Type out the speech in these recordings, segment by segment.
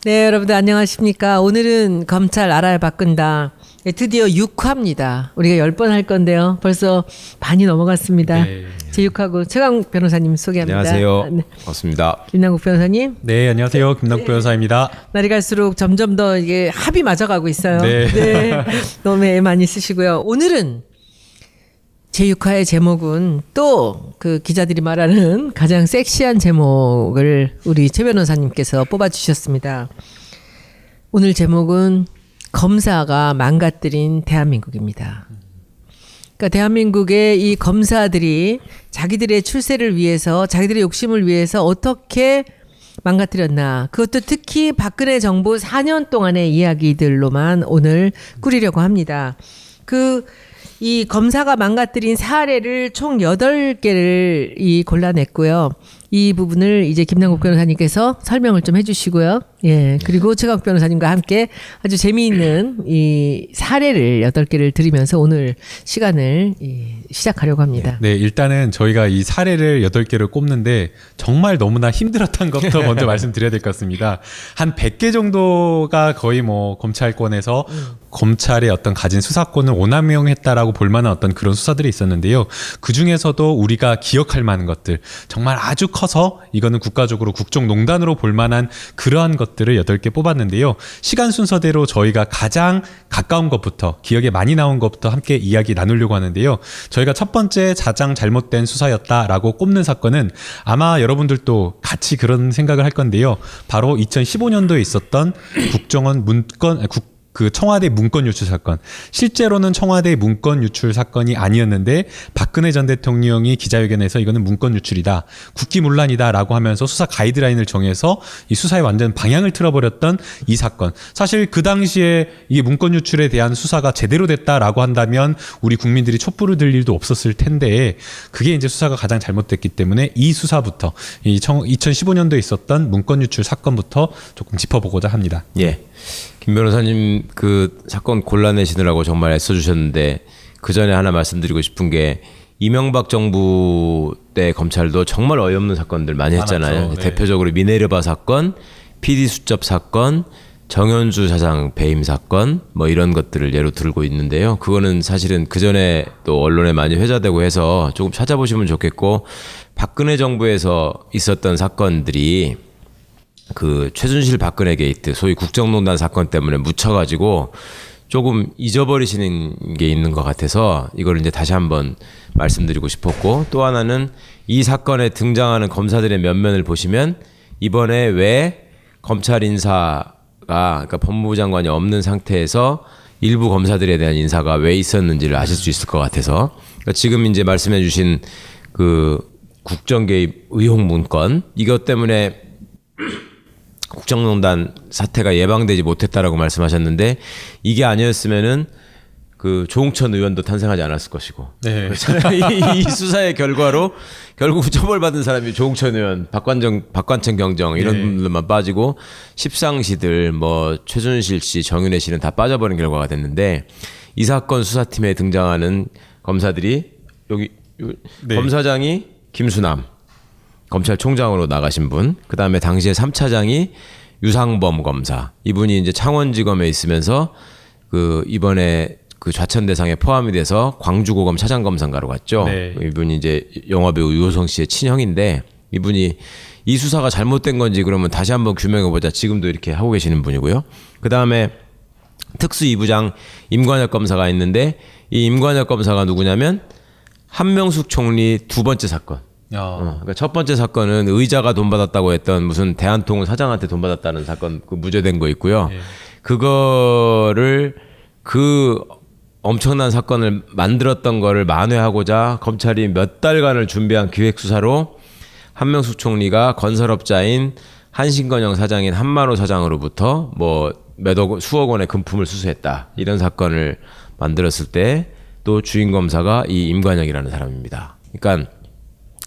네, 여러분들 안녕하십니까. 오늘은 검찰 알아야 바꾼다. 드디어 6화입니다. 우리가 10번 할 건데요. 벌써 반이 넘어갔습니다. 네. 제6화고 최강 변호사님 소개합니다. 안녕하세요. 네. 반갑습니다. 김남국 변호사님. 네, 안녕하세요. 김남국 변호사입니다. 날이 갈수록 점점 더 이게 합이 맞아가고 있어요. 네. 너무 애 많이 쓰시고요. 오늘은 제6화의 제목은 또 그 기자들이 말하는 가장 섹시한 제목을 우리 최 변호사님께서 뽑아주셨습니다. 오늘 제목은 검사가 망가뜨린 대한민국입니다. 그러니까 대한민국의 이 검사들이 자기들의 출세를 위해서, 자기들의 욕심을 위해서 어떻게 망가뜨렸나. 그것도 특히 박근혜 정부 4년 동안의 이야기들로만 오늘 꾸리려고 합니다. 이 검사가 망가뜨린 사례를 총 8개를 골라냈고요. 이 부분을 이제 김남국 변호사님께서 설명을 좀 해주시고요. 예. 그리고 최강 변호사님과 함께 아주 재미있는 이 사례를 8개를 드리면서 오늘 시간을 시작하려고 합니다. 네, 일단은 저희가 이 사례를 8개를 꼽는데 정말 너무나 힘들었던 것부터 먼저 말씀드려야 될 것 같습니다. 한 100개 정도가 거의 뭐 검찰권에서 검찰의 어떤 가진 수사권을 오남용했다라고 볼 만한 어떤 그런 수사들이 있었는데요. 그 중에서도 우리가 기억할 만한 것들, 정말 아주 커서 이거는 국가적으로 국정농단으로 볼 만한 그러한 것들을 8개 뽑았는데요. 시간 순서대로 저희가 가장 가까운 것부터, 기억에 많이 나온 것부터 함께 이야기 나누려고 하는데요. 저희가 첫 번째 가장 잘못된 수사였다라고 꼽는 사건은 아마 여러분들도 같이 그런 생각을 할 건데요. 바로 2015년도에 있었던 국정원 청와대 문건 유출 사건. 실제로는 청와대 문건 유출 사건이 아니었는데 박근혜 전 대통령이 기자회견에서 이거는 문건 유출이다, 국기문란이다라고 하면서 수사 가이드라인을 정해서 이 수사의 완전 방향을 틀어버렸던 이 사건. 사실 그 당시에 이게 문건 유출에 대한 수사가 제대로 됐다라고 한다면 우리 국민들이 촛불을 들 일도 없었을 텐데 그게 이제 수사가 가장 잘못됐기 때문에 이 수사부터 2015년도에 있었던 문건 유출 사건부터 조금 짚어보고자 합니다. 예. 김 변호사님 그 사건 골라내시느라고 정말 애써주셨는데 그 전에 하나 말씀드리고 싶은 게 이명박 정부 때 검찰도 정말 어이없는 사건들 많이 했잖아요. 많았죠. 네. 대표적으로 미네르바 사건, PD 수첩 사건, 정현주 사장 배임 사건 뭐 이런 것들을 예로 들고 있는데요. 그거는 사실은 그 전에 또 언론에 많이 회자되고 해서 조금 찾아보시면 좋겠고, 박근혜 정부에서 있었던 사건들이 그 최순실 박근혜 게이트, 소위 국정농단 사건 때문에 묻혀가지고 조금 잊어버리시는 게 있는 것 같아서 이걸 이제 다시 한번 말씀드리고 싶었고, 또 하나는 이 사건에 등장하는 검사들의 면면을 보시면 이번에 왜 검찰 인사가, 그러니까 법무부 장관이 없는 상태에서 일부 검사들에 대한 인사가 왜 있었는지를 아실 수 있을 것 같아서, 그러니까 지금 이제 말씀해 주신 그 국정 개입 의혹 문건, 이것 때문에 국정농단 사태가 예방되지 못했다라고 말씀하셨는데 이게 아니었으면은 그 조홍천 의원도 탄생하지 않았을 것이고, 네. 이 수사의 결과로 결국 처벌받은 사람이 조홍천 의원, 박관청 경정 이런 네. 분들만 빠지고 십상시들 뭐 최순실 씨, 정윤회 씨는 다 빠져버린 결과가 됐는데, 이 사건 수사팀에 등장하는 검사들이 여기 네. 검사장이 김수남 검찰총장으로 나가신 분, 그 다음에 당시에 3차장이 유상범 검사, 이분이 이제 창원지검에 있으면서 그 이번에 그 좌천 대상에 포함이 돼서 광주고검 차장검사인가로 갔죠. 네. 이분이 이제 영화배우 유호성 씨의 친형인데, 이분이 이 수사가 잘못된 건지 그러면 다시 한번 규명해보자, 지금도 이렇게 하고 계시는 분이고요. 그 다음에 특수 2부장 임관혁 검사가 있는데, 이 임관혁 검사가 누구냐면 한명숙 총리 두 번째 사건. 그러니까 첫 번째 사건은 의자가 돈 받았다고 했던 무슨 대한통운 사장한테 돈 받았다는 사건, 그 무죄된 거 있고요. 네. 그거를 그 엄청난 사건을 만들었던 거를 만회하고자 검찰이 몇 달간을 준비한 기획 수사로 한명숙 총리가 건설업자인 한신건영 사장인 한만호 사장으로부터 뭐 수억 원의 금품을 수수했다, 이런 사건을 만들었을 때 또 주인 검사가 이 임관혁이라는 사람입니다. 그러니까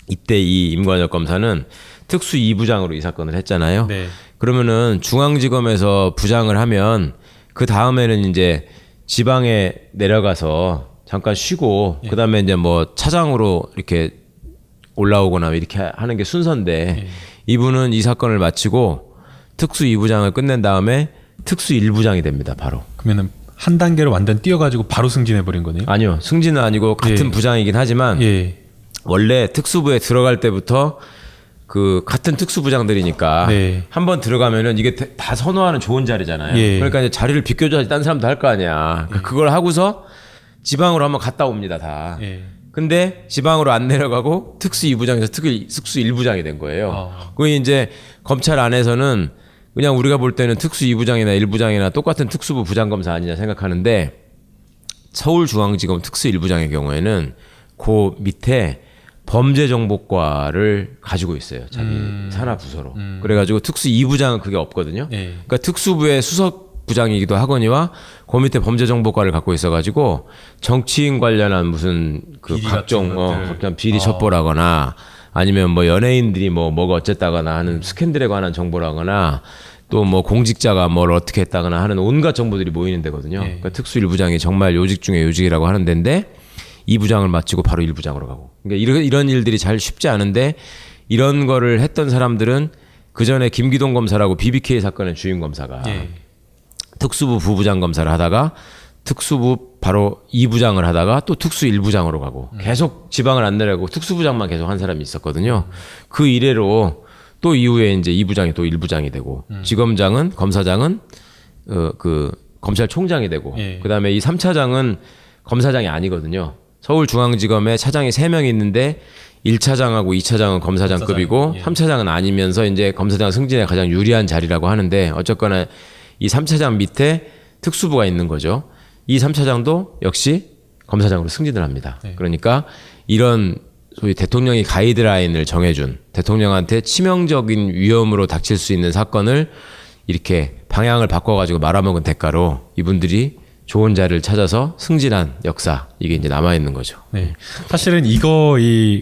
이때 이 임관혁 검사는 특수 2부장으로 이 사건을 했잖아요. 네. 그러면은 중앙지검에서 부장을 하면 그 다음에는 이제 지방에 내려가서 잠깐 쉬고 그다음에 이제 뭐 차장으로 이렇게 올라오거나 이렇게 하는 게 순서인데 이분은 이 사건을 마치고 특수 2부장을 끝낸 다음에 특수 1부장이 됩니다. 바로. 그러면은 한 단계로 완전 뛰어가지고 바로 승진해 버린 거네요. 아니요. 승진은 아니고 같은 부장이긴 하지만 예. 원래 특수부에 들어갈 때부터 그 같은 특수부장들이니까 네. 한번 들어가면은 이게 다 선호하는 좋은 자리잖아요. 예. 그러니까 이제 자리를 비껴줘야지 딴 사람도 할 거 아니야. 그걸 하고서 지방으로 한번 갔다 옵니다. 다. 예. 근데 지방으로 안 내려가고 특수 2부장에서 특수 1부장이 된 거예요. 그게 이제 검찰 안에서는 그냥 우리가 볼 때는 특수 2부장이나 1부장이나 똑같은 특수부 부장검사 아니냐 생각하는데 서울중앙지검 특수 1부장의 경우에는 그 밑에 범죄정보과를 가지고 있어요. 자기 산하 부서로. 그래가지고 특수 2부장은 그게 없거든요. 그러니까 특수부의 수석 부장이기도 하거니와 그 밑에 범죄정보과를 갖고 있어가지고 정치인 관련한 무슨 그 비리 각종 같은 것들. 각종 비리 첩보라거나 아니면 뭐 연예인들이 뭐가 어쨌다거나 하는 스캔들에 관한 정보라거나 또 뭐 공직자가 뭘 어떻게 했다거나 하는 온갖 정보들이 모이는 데거든요. 그러니까 특수 1부장이 정말 요직 중에 요직이라고 하는 데인데 2부장을 마치고 바로 1부장으로 가고. 그러니까 이런 일들이 잘 쉽지 않은데 이런 거를 했던 사람들은 그 전에 김기동 검사라고 BBK 사건의 주임 검사가 특수부 부부장 검사를 하다가 특수부 바로 2부장을 하다가 또 특수 1부장으로 가고 계속 지방을 안 내려가고 특수부장만 계속 한 사람이 있었거든요. 그 이래로 또 이후에 이제 2부장이 또 1부장이 되고 지검장은 검사장은 그 검찰총장이 되고 그다음에 이 3차장은 검사장이 아니거든요. 서울중앙지검에 차장이 3명이 있는데 1차장하고 2차장은 검사장급이고 3차장은 아니면서 이제 검사장 승진에 가장 유리한 자리라고 하는데 어쨌거나 이 3차장 밑에 특수부가 있는 거죠. 이 3차장도 역시 검사장으로 승진을 합니다. 그러니까 이런 소위 대통령이 가이드라인을 정해준 대통령한테 치명적인 위험으로 닥칠 수 있는 사건을 이렇게 방향을 바꿔가지고 말아먹은 대가로 이분들이 좋은 자리를 찾아서 승진한 역사 이게 이제 남아 있는 거죠. 네. 사실은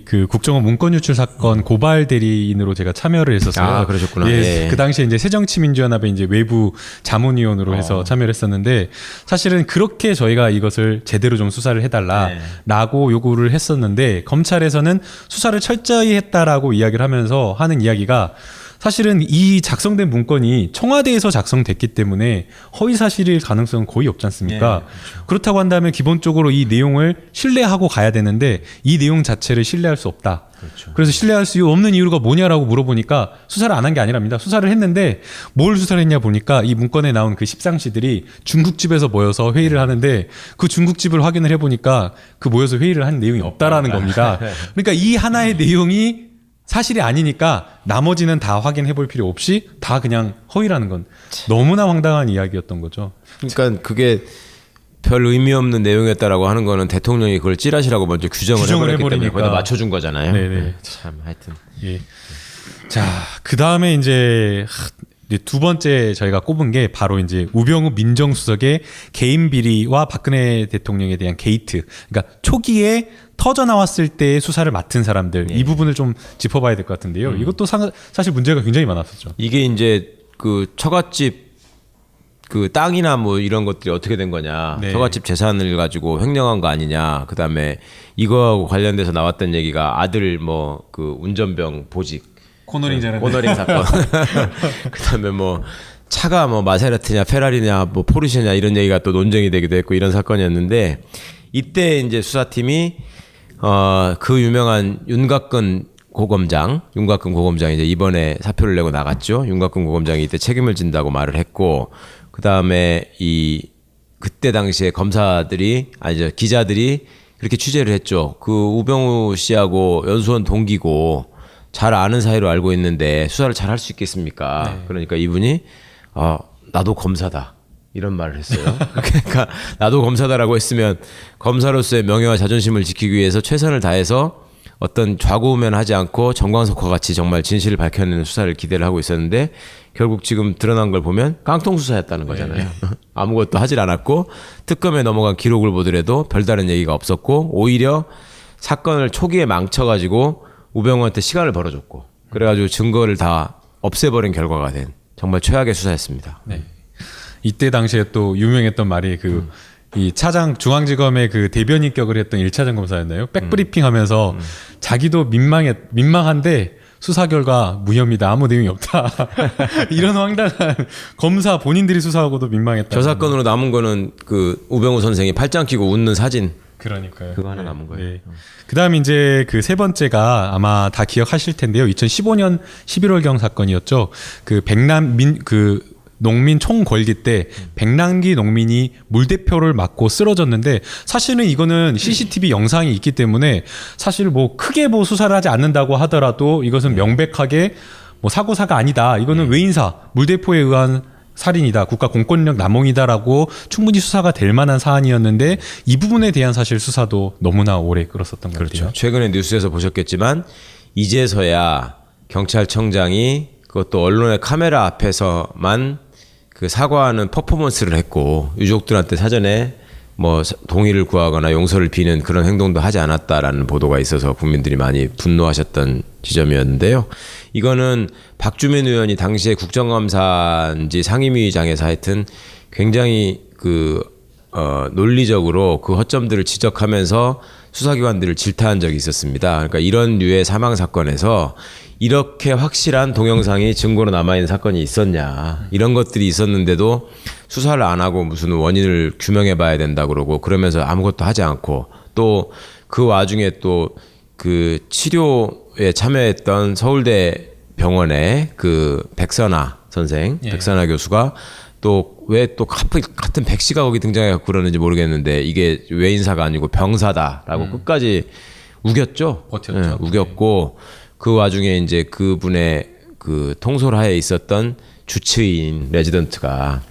그 국정원 문건 유출 사건 고발 대리인으로 제가 참여를 했었어요. 아, 그러셨구나. 예. 예. 그 당시에 이제 새정치민주연합의 이제 외부 자문위원으로 해서 참여를 했었는데 사실은 그렇게 저희가 이것을 제대로 좀 수사를 해달라라고 요구를 했었는데 검찰에서는 수사를 철저히 했다라고 이야기를 하면서 하는 이야기가 사실은 이 작성된 문건이 청와대에서 작성됐기 때문에 허위 사실일 가능성은 거의 없지 않습니까? 그렇죠. 그렇다고 한다면 기본적으로 이 내용을 신뢰하고 가야 되는데 이 내용 자체를 신뢰할 수 없다. 그렇죠. 그래서 신뢰할 수 없는 이유가 뭐냐라고 물어보니까 수사를 안 한 게 아니랍니다. 수사를 했는데 뭘 수사를 했냐 보니까 이 문건에 나온 그 십상시들이 중국집에서 모여서 회의를 하는데 그 중국집을 확인을 해보니까 그 모여서 회의를 한 내용이 없다라는 겁니다. 그러니까 이 하나의 내용이 사실이 아니니까 나머지는 다 확인해 볼 필요 없이 다 그냥 허위라는 건 너무나 황당한 이야기였던 거죠. 그러니까 그게 별 의미 없는 내용이었다라고 하는 거는 대통령이 그걸 찌라시라고 먼저 규정을 해버렸기 때문에 거기다 맞춰준 거잖아요. 네네. 참 하여튼. 예. 자, 그 다음에 이제 두 번째 저희가 꼽은 게 바로 이제 우병우 민정수석의 개인 비리와 박근혜 대통령에 대한 게이트. 그러니까 초기에 터져 나왔을 때 수사를 맡은 사람들 이 부분을 좀 짚어봐야 될 것 같은데요. 이것도 사실 문제가 굉장히 많았었죠. 이게 이제 그 처갓집 그 땅이나 뭐 이런 것들이 어떻게 된 거냐. 네. 처갓집 재산을 가지고 횡령한 거 아니냐. 그다음에 이거하고 관련돼서 나왔던 얘기가 아들 뭐 그 운전병 보직 코너링 사건. 그다음에 뭐 차가 뭐 마세라티냐 페라리냐 뭐 포르쉐냐 이런 얘기가 또 논쟁이 되기도 했고 이런 사건이었는데 이때 이제 수사팀이 그 유명한 윤곽근 고검장이 이제 이번에 사표를 내고 나갔죠. 윤곽근 고검장이 이때 책임을 진다고 말을 했고 그다음에 그때 당시에 기자들이 그렇게 취재를 했죠. 그 우병우 씨하고 연수원 동기고 잘 아는 사이로 알고 있는데 수사를 잘 할 수 있겠습니까? 네. 그러니까 이분이 나도 검사다. 이런 말을 했어요. 그러니까 나도 검사다라고 했으면 검사로서의 명예와 자존심을 지키기 위해서 최선을 다해서 어떤 좌고우면하지 않고 정광석과 같이 정말 진실을 밝혀내는 수사를 기대를 하고 있었는데 결국 지금 드러난 걸 보면 깡통 수사였다는 거잖아요. 네. 아무것도 하질 않았고 특검에 넘어간 기록을 보더라도 별다른 얘기가 없었고 오히려 사건을 초기에 망쳐가지고 우병우한테 시간을 벌어줬고 그래가지고 증거를 다 없애버린 결과가 된 정말 최악의 수사였습니다. 네. 이때 당시에 또 유명했던 말이 이 차장 중앙지검의 그 대변인격을 했던 1차장 검사였나요? 백브리핑 하면서 자기도 민망한데 수사 결과 무혐의다. 아무 내용이 없다. 이런 황당한 검사 본인들이 수사하고도 민망했다. 저 사건으로 남은 거는 그 우병우 선생이 팔짱 끼고 웃는 사진. 그러니까요. 그거 하나 남은 거예요. 네. 그다음에 이제 그 세 번째가 아마 다 기억하실 텐데요. 2015년 11월경 사건이었죠. 그 농민 총궐기 때 백남기 농민이 물대포를 맞고 쓰러졌는데 사실은 이거는 CCTV 영상이 있기 때문에 사실 뭐 크게 뭐 수사를 하지 않는다고 하더라도 이것은 명백하게 뭐 사고사가 아니다. 이거는 외인사 물대포에 의한 살인이다. 국가 공권력 남용이다라고 충분히 수사가 될 만한 사안이었는데 이 부분에 대한 사실 수사도 너무나 오래 끌었었던 것 같아요. 최근에 뉴스에서 보셨겠지만 이제서야 경찰청장이 그것도 언론의 카메라 앞에서만 그 사과하는 퍼포먼스를 했고 유족들한테 사전에 뭐 동의를 구하거나 용서를 비는 그런 행동도 하지 않았다라는 보도가 있어서 국민들이 많이 분노하셨던 지점이었는데요. 이거는 박주민 의원이 당시에 국정감사인지 상임위의장에서 하여튼 굉장히 논리적으로 그 허점들을 지적하면서 수사기관들을 질타한 적이 있었습니다. 그러니까 이런 류의 사망 사건에서 이렇게 확실한 동영상이 증거로 남아있는 사건이 있었냐. 이런 것들이 있었는데도 수사를 안 하고 무슨 원인을 규명해 봐야 된다 그러고 그러면서 아무것도 하지 않고 또 그 와중에 또 그 치료에 참여했던 서울대 병원의 그 백선아 선생, 백선아 교수가 또 왜 또 같은 백 씨가 거기 등장해서 그러는지 모르겠는데 이게 외인사가 아니고 병사다라고 끝까지 우겼죠. 버텼죠. 네, 우겼고 그 와중에 이제 그분의 그 통솔하에 있었던 주치의인 레지던트가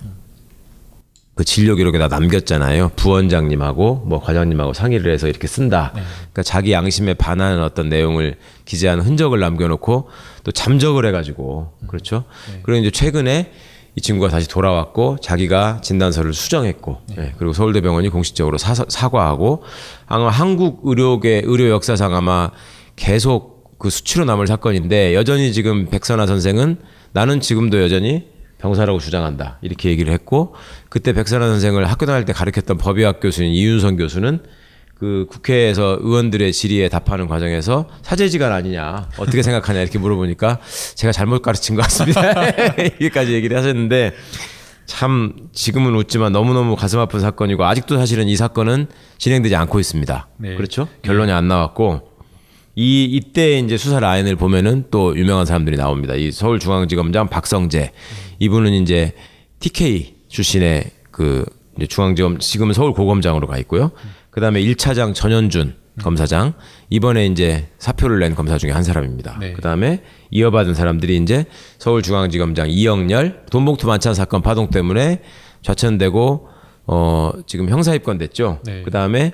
그 진료 기록에 다 남겼잖아요. 부원장님하고 뭐 과장님하고 상의를 해서 이렇게 쓴다. 그러니까 자기 양심에 반하는 어떤 내용을 기재한 흔적을 남겨놓고 또 잠적을 해가지고 그렇죠. 그리고 이제 최근에 이 친구가 다시 돌아왔고 자기가 진단서를 수정했고 그리고 서울대병원이 공식적으로 사과하고 아마 한국 의료 역사상 아마 계속 그 수치로 남을 사건인데 여전히 지금 백선아 선생은 나는 지금도 여전히 병사라고 주장한다 이렇게 얘기를 했고 그때 백선아 선생을 학교 다닐 때 가르쳤던 법의학 교수인 이윤선 교수는 그 국회에서 의원들의 질의에 답하는 과정에서 사제지간 아니냐 어떻게 생각하냐 이렇게 물어보니까 제가 잘못 가르친 것 같습니다. 이게까지 얘기를 하셨는데 참 지금은 웃지만 너무너무 가슴 아픈 사건이고 아직도 사실은 이 사건은 진행되지 않고 있습니다. 네. 그렇죠? 결론이 안 나왔고 이때 이제 수사 라인을 보면은 또 유명한 사람들이 나옵니다. 이 서울중앙지검장 박성재 이분은 이제 TK 출신의 그 이제 중앙지검 지금은 서울고검장으로 가 있고요. 그다음에 1차장 전현준 검사장 이번에 이제 사표를 낸 검사 중에 한 사람입니다. 네. 그다음에 이어받은 사람들이 이제 서울중앙지검장 이영렬 돈봉투 만찬 사건 파동 때문에 좌천되고 지금 형사 입건됐죠. 네. 그다음에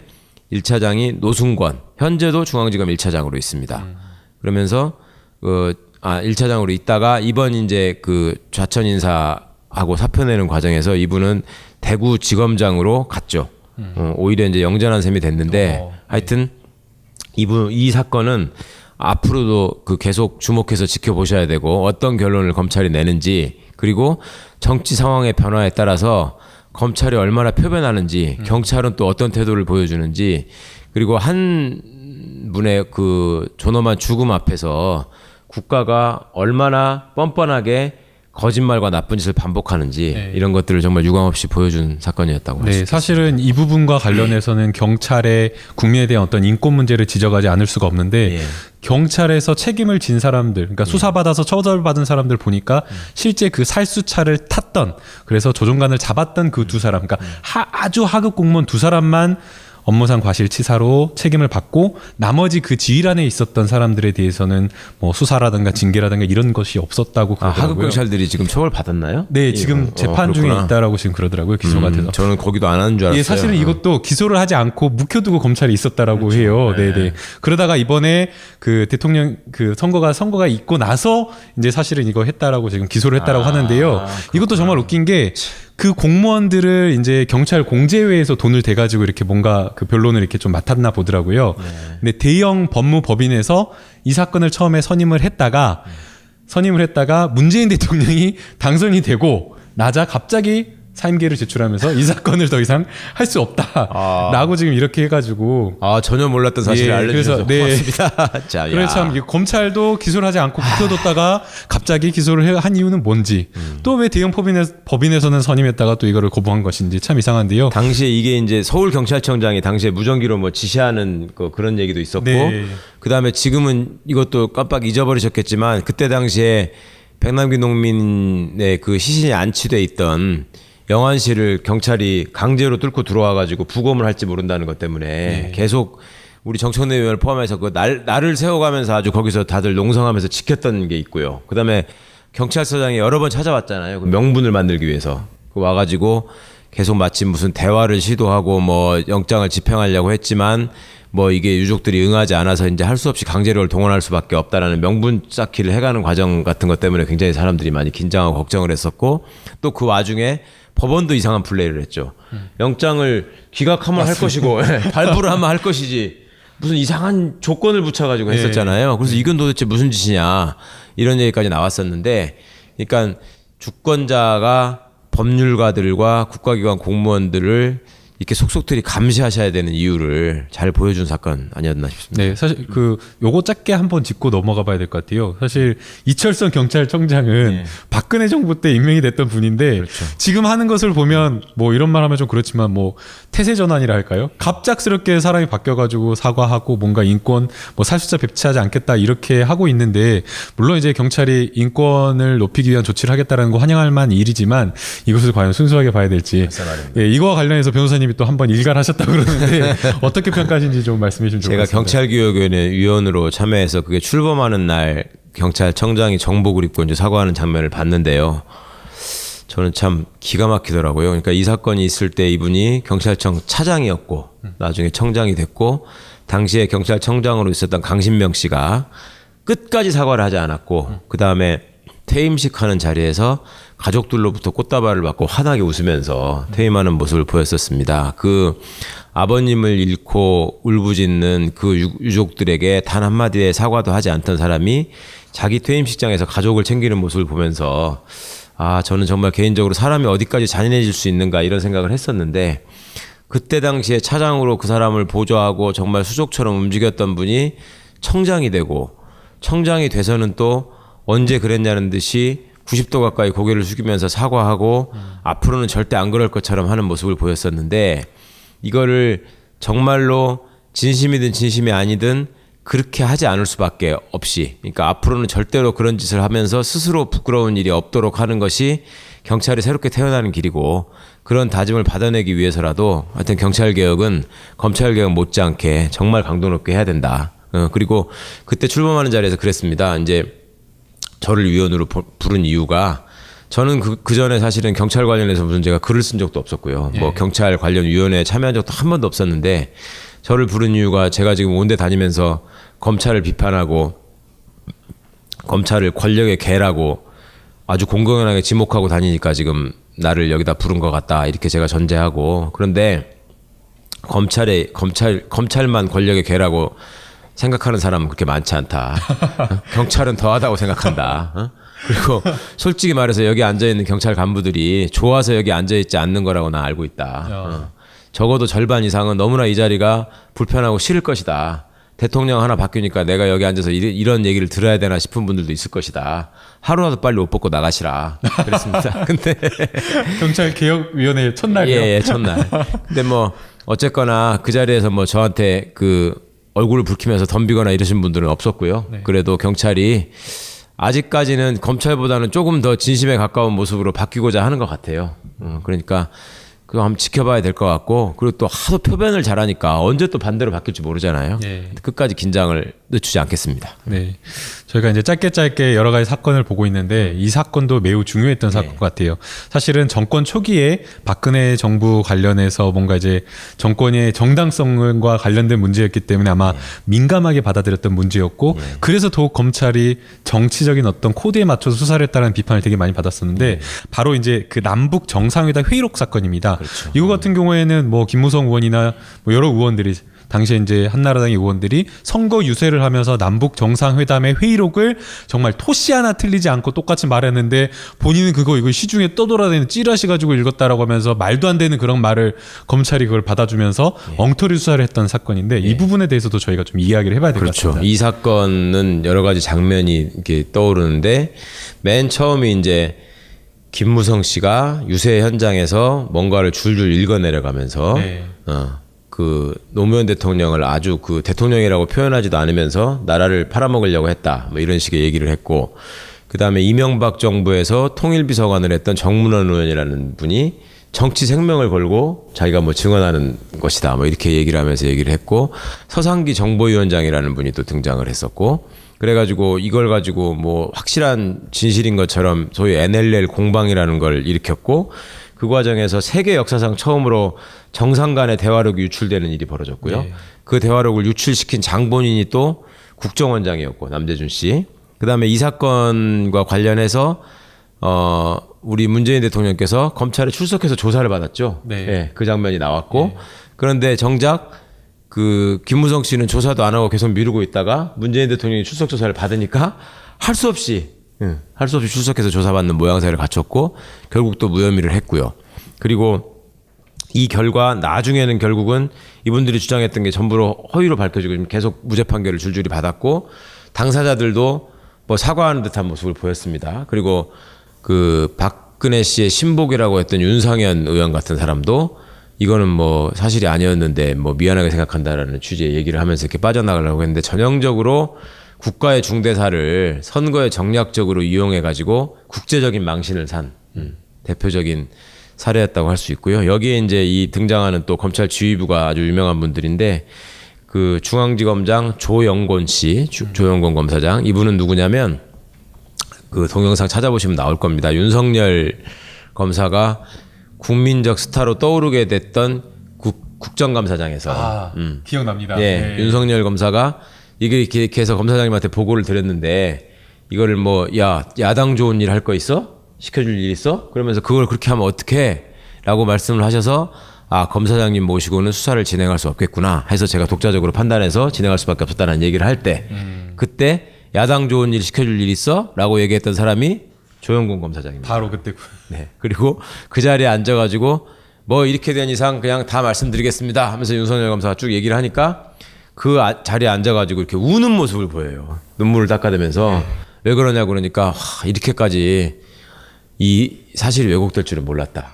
1차장이 노승권 현재도 중앙지검 1차장으로 있습니다. 그러면서 1차장으로 있다가 이번 이제 그 좌천 인사하고 사표 내는 과정에서 이분은 대구 지검장으로 갔죠. 오히려 이제 영전한 셈이 됐는데 하여튼 이 사건은 앞으로도 그 계속 주목해서 지켜보셔야 되고 어떤 결론을 검찰이 내는지 그리고 정치 상황의 변화에 따라서 검찰이 얼마나 표변하는지 경찰은 또 어떤 태도를 보여주는지 그리고 한 분의 그 존엄한 죽음 앞에서 국가가 얼마나 뻔뻔하게 거짓말과 나쁜 짓을 반복하는지 이런 것들을 정말 유감없이 보여준 사건이었다고 할 수 있습니다. 사실은 이 부분과 관련해서는 경찰의 국민에 대한 어떤 인권 문제를 지적하지 않을 수가 없는데 경찰에서 책임을 진 사람들, 그러니까 수사받아서 처벌받은 사람들 보니까 실제 그 살수차를 탔던 그래서 조종관을 잡았던 그 두 사람, 그러니까 아주 하급 공무원 두 사람만 업무상 과실치사로 책임을 받고 나머지 그 지휘란에 있었던 사람들에 대해서는 뭐 수사라든가 징계라든가 이런 것이 없었다고 그러더라고요. 하급 경찰들이 지금 처벌 받았나요? 네, 지금 재판 중에 있다라고 지금 그러더라고요. 기소가 돼서. 저는 거기도 안 하는 줄 알았어요. 예, 사실은 이것도 기소를 하지 않고 묵혀두고 검찰이 있었다라고 그렇죠. 해요. 네. 그러다가 이번에 그 대통령 그 선거가 있고 나서 이제 사실은 이거 했다라고 지금 기소를 했다라고 하는데요. 이것도 정말 웃긴 게 그 공무원들을 이제 경찰 공제회에서 돈을 대가지고 이렇게 뭔가 그 변론을 이렇게 좀 맡았나 보더라고요. 근데 대형 법무법인에서 이 사건을 처음에 선임을 했다가 선임을 했다가 문재인 대통령이 당선이 되고 나자 갑자기 사임계를 제출하면서 이 사건을 더 이상 할 수 없다라고 지금 이렇게 해가지고 전혀 몰랐던 사실을 예, 알려주셔서 그래서, 고맙습니다. 자, 그래서 참 검찰도 기소를 하지 않고 비켜뒀다가 갑자기 기소를 한 이유는 뭔지 또 왜 대형 법인에서는 선임했다가 또 이거를 거부한 것인지 참 이상한데요. 당시에 이게 이제 서울경찰청장이 당시에 무전기로 뭐 지시하는 그런 얘기도 있었고 네. 그다음에 지금은 이것도 깜빡 잊어버리셨겠지만 그때 당시에 백남기 농민의 그 시신이 안치돼 있던 영안실을 경찰이 강제로 뚫고 들어와가지고 부검을 할지 모른다는 것 때문에 계속 우리 정청래 의원을 포함해서 그 날을 세워가면서 아주 거기서 다들 농성하면서 지켰던 게 있고요. 그다음에 경찰서장이 여러 번 찾아왔잖아요. 그 명분을 만들기 위해서 와가지고 계속 마침 무슨 대화를 시도하고 뭐 영장을 집행하려고 했지만 뭐 이게 유족들이 응하지 않아서 이제 할 수 없이 강제력을 동원할 수밖에 없다라는 명분 쌓기를 해가는 과정 같은 것 때문에 굉장히 사람들이 많이 긴장하고 걱정을 했었고 또 그 와중에 법원도 이상한 플레이를 했죠. 영장을 기각하면 할 것이고 발부를 하면 할 것이지 무슨 이상한 조건을 붙여가지고 했었잖아요. 그래서 이건 도대체 무슨 짓이냐 이런 얘기까지 나왔었는데 그러니까 주권자가 법률가들과 국가기관 공무원들을 이렇게 속속들이 감시하셔야 되는 이유를 잘 보여준 사건 아니었나 싶습니다. 네, 사실 요거 짧게 한번 짚고 넘어가 봐야 될 것 같아요. 사실 이철성 경찰청장은 박근혜 정부 때 임명이 됐던 분인데 그렇죠. 지금 하는 것을 보면 뭐 이런 말 하면 좀 그렇지만 뭐 태세 전환이라 할까요? 갑작스럽게 사람이 바뀌어가지고 사과하고 뭔가 인권 뭐 살수자 배치하지 않겠다 이렇게 하고 있는데 물론 이제 경찰이 인권을 높이기 위한 조치를 하겠다라는 거 환영할 만한 일이지만 이것을 과연 순수하게 봐야 될지 예, 이거와 관련해서 변호사님이 또 한번 일갈하셨다고 그러는데 어떻게 평가하시는지 좀 말씀해 주시면 제가 좋겠습니다. 경찰개혁위원회 위원으로 참여해서 그게 출범하는 날 경찰청장이 정복을 입고 이제 사과하는 장면을 봤는데요. 저는 참 기가 막히더라고요. 그러니까 이 사건이 있을 때 이분이 경찰청 차장이었고 나중에 청장이 됐고 당시에 경찰청장으로 있었던 강신명 씨가 끝까지 사과를 하지 않았고 그 다음에 퇴임식 하는 자리에서 가족들로부터 꽃다발을 받고 환하게 웃으면서 퇴임하는 모습을 보였었습니다. 그 아버님을 잃고 울부짖는 그 유족들에게 단 한마디의 사과도 하지 않던 사람이 자기 퇴임식장에서 가족을 챙기는 모습을 보면서 저는 정말 개인적으로 사람이 어디까지 잔인해질 수 있는가 이런 생각을 했었는데 그때 당시에 차장으로 그 사람을 보조하고 정말 수족처럼 움직였던 분이 청장이 되고 청장이 돼서는 또 언제 그랬냐는 듯이 90도 가까이 고개를 숙이면서 사과하고 앞으로는 절대 안 그럴 것처럼 하는 모습을 보였었는데 이거를 정말로 진심이든 진심이 아니든 그렇게 하지 않을 수밖에 없이 그러니까 앞으로는 절대로 그런 짓을 하면서 스스로 부끄러운 일이 없도록 하는 것이 경찰이 새롭게 태어나는 길이고 그런 다짐을 받아내기 위해서라도 하여튼 경찰개혁은 검찰개혁 못지않게 정말 강도 높게 해야 된다. 그리고 그때 출범하는 자리에서 그랬습니다. 이제 저를 위원으로 부른 이유가 저는 그 전에 사실은 경찰 관련해서 무슨 제가 글을 쓴 적도 없었고요. 뭐 경찰 관련 위원회에 참여한 적도 한 번도 없었는데 저를 부른 이유가 제가 지금 온데 다니면서 검찰을 비판하고 검찰을 권력의 개라고 아주 공공연하게 지목하고 다니니까 지금 나를 여기다 부른 것 같다 이렇게 제가 전제하고 그런데 검찰만 권력의 개라고 생각하는 사람은 그렇게 많지 않다. 경찰은 더하다고 생각한다. 그리고 솔직히 말해서 여기 앉아있는 경찰 간부들이 좋아서 여기 앉아있지 않는 거라고 나 알고 있다. 적어도 절반 이상은 너무나 이 자리가 불편하고 싫을 것이다. 대통령 하나 바뀌니까 내가 여기 앉아서 이런 얘기를 들어야 되나 싶은 분들도 있을 것이다. 하루라도 빨리 옷 벗고 나가시라. 그랬습니다. 근데 경찰개혁위원회 첫날이요? 예, 첫날. 근데 뭐 어쨌거나 그 자리에서 뭐 저한테 그 얼굴을 붉히면서 덤비거나 이러신 분들은 없었고요. 그래도 경찰이 아직까지는 검찰보다는 조금 더 진심에 가까운 모습으로 바뀌고자 하는 것 같아요. 그러니까 그거 한번 지켜봐야 될 것 같고 그리고 또 하도 표변을 잘하니까 언제 또 반대로 바뀔지 모르잖아요. 끝까지 긴장을 늦추지 않겠습니다. 네, 저희가 이제 짧게 여러 가지 사건을 보고 있는데 이 사건도 매우 중요했던 사건 같아요. 사실은 정권 초기에 박근혜 정부 관련해서 뭔가 이제 정권의 정당성과 관련된 문제였기 때문에 아마 민감하게 받아들였던 문제였고 그래서 더욱 검찰이 정치적인 어떤 코드에 맞춰서 수사를 했다는 비판을 되게 많이 받았었는데 바로 이제 그 남북 정상회담 회의록 사건입니다. 그렇죠. 이거 같은 경우에는 뭐 김무성 의원이나 뭐 여러 의원들이 당시에 이제 한나라당의 의원들이 선거 유세를 하면서 남북 정상회담의 회의록을 정말 토시 하나 틀리지 않고 똑같이 말했는데 본인은 이거 시중에 떠돌아다니는 찌라시 가지고 읽었다라고 하면서 말도 안 되는 그런 말을 검찰이 그걸 받아주면서 엉터리 수사를 했던 사건인데 이 부분에 대해서도 저희가 좀 이야기를 해봐야 될 것 그렇죠. 같습니다. 이 사건은 여러 가지 장면이 이렇게 떠오르는데 맨 처음이 이제 김무성 씨가 유세 현장에서 뭔가를 줄줄 읽어내려가면서 네. 그 노무현 대통령을 아주 그 대통령이라고 표현하지도 않으면서 나라를 팔아먹으려고 했다. 뭐 이런 식의 얘기를 했고 그다음에 이명박 정부에서 통일비서관을 했던 정문원 의원이라는 분이 정치 생명을 걸고 자기가 뭐 증언하는 것이다. 뭐 이렇게 얘기를 하면서 얘기를 했고 서상기 정보위원장이라는 분이 또 등장을 했었고 그래가지고 이걸 가지고 뭐 확실한 진실인 것처럼 소위 NLL 공방이라는 걸 일으켰고 그 과정에서 세계 역사상 처음으로 정상 간의 대화록이 유출되는 일이 벌어졌고요. 네. 그 대화록을 유출시킨 장본인이 또 국정원장이었고 남재준 씨. 그다음에 이 사건과 관련해서 우리 문재인 대통령께서 검찰에 출석해서 조사를 받았죠. 네. 네, 그 장면이 나왔고 그런데 정작 그 김무성 씨는 조사도 안 하고 계속 미루고 있다가 문재인 대통령이 출석 조사를 받으니까 할 수 없이 출석해서 조사받는 모양새를 갖췄고 결국 또 무혐의를 했고요. 그리고 이 결과 나중에는 결국은 이분들이 주장했던 게 전부 허위로 밝혀지고 계속 무죄 판결을 줄줄이 받았고 당사자들도 뭐 사과하는 듯한 모습을 보였습니다. 그리고 그 박근혜 씨의 신복이라고 했던 윤상현 의원 같은 사람도 이거는 뭐 사실이 아니었는데 뭐 미안하게 생각한다라는 취지의 얘기를 하면서 이렇게 빠져나가려고 했는데 전형적으로 국가의 중대사를 선거에 정략적으로 이용해 가지고 국제적인 망신을 산 대표적인 사례였다고 할 수 있고요. 여기에 이제 이 등장하는 또 검찰 지휘부가 아주 유명한 분들인데 그 중앙지검장 조영곤 씨, 조영곤 검사장 이분은 누구냐면 그 동영상 찾아보시면 나올 겁니다. 윤석열 검사가 국민적 스타로 떠오르게 됐던 국정감사장에서 기억납니다. 예, 네. 윤석열 검사가 이게 이렇게 해서 검사장님한테 보고를 드렸는데 이거를 뭐 야 야당 좋은 일 할 거 있어? 시켜줄 일 있어? 그러면서 그걸 그렇게 하면 어떡해? 라고 말씀을 하셔서 아 검사장님 모시고는 수사를 진행할 수 없겠구나 해서 제가 독자적으로 판단해서 진행할 수밖에 없었다는 얘기를 할 때 그때 야당 좋은 일 시켜줄 일 있어? 라고 얘기했던 사람이 조영곤 검사장입니다. 바로 그때 네. 그리고 그 자리에 앉아가지고 뭐 이렇게 된 이상 그냥 다 말씀드리겠습니다 하면서 윤석열 검사가 쭉 얘기를 하니까 그 자리에 앉아가지고 이렇게 우는 모습을 보여요. 눈물을 닦아대면서 왜 그러냐고 그러니까 와, 이렇게까지 이 사실이 왜곡될 줄은 몰랐다.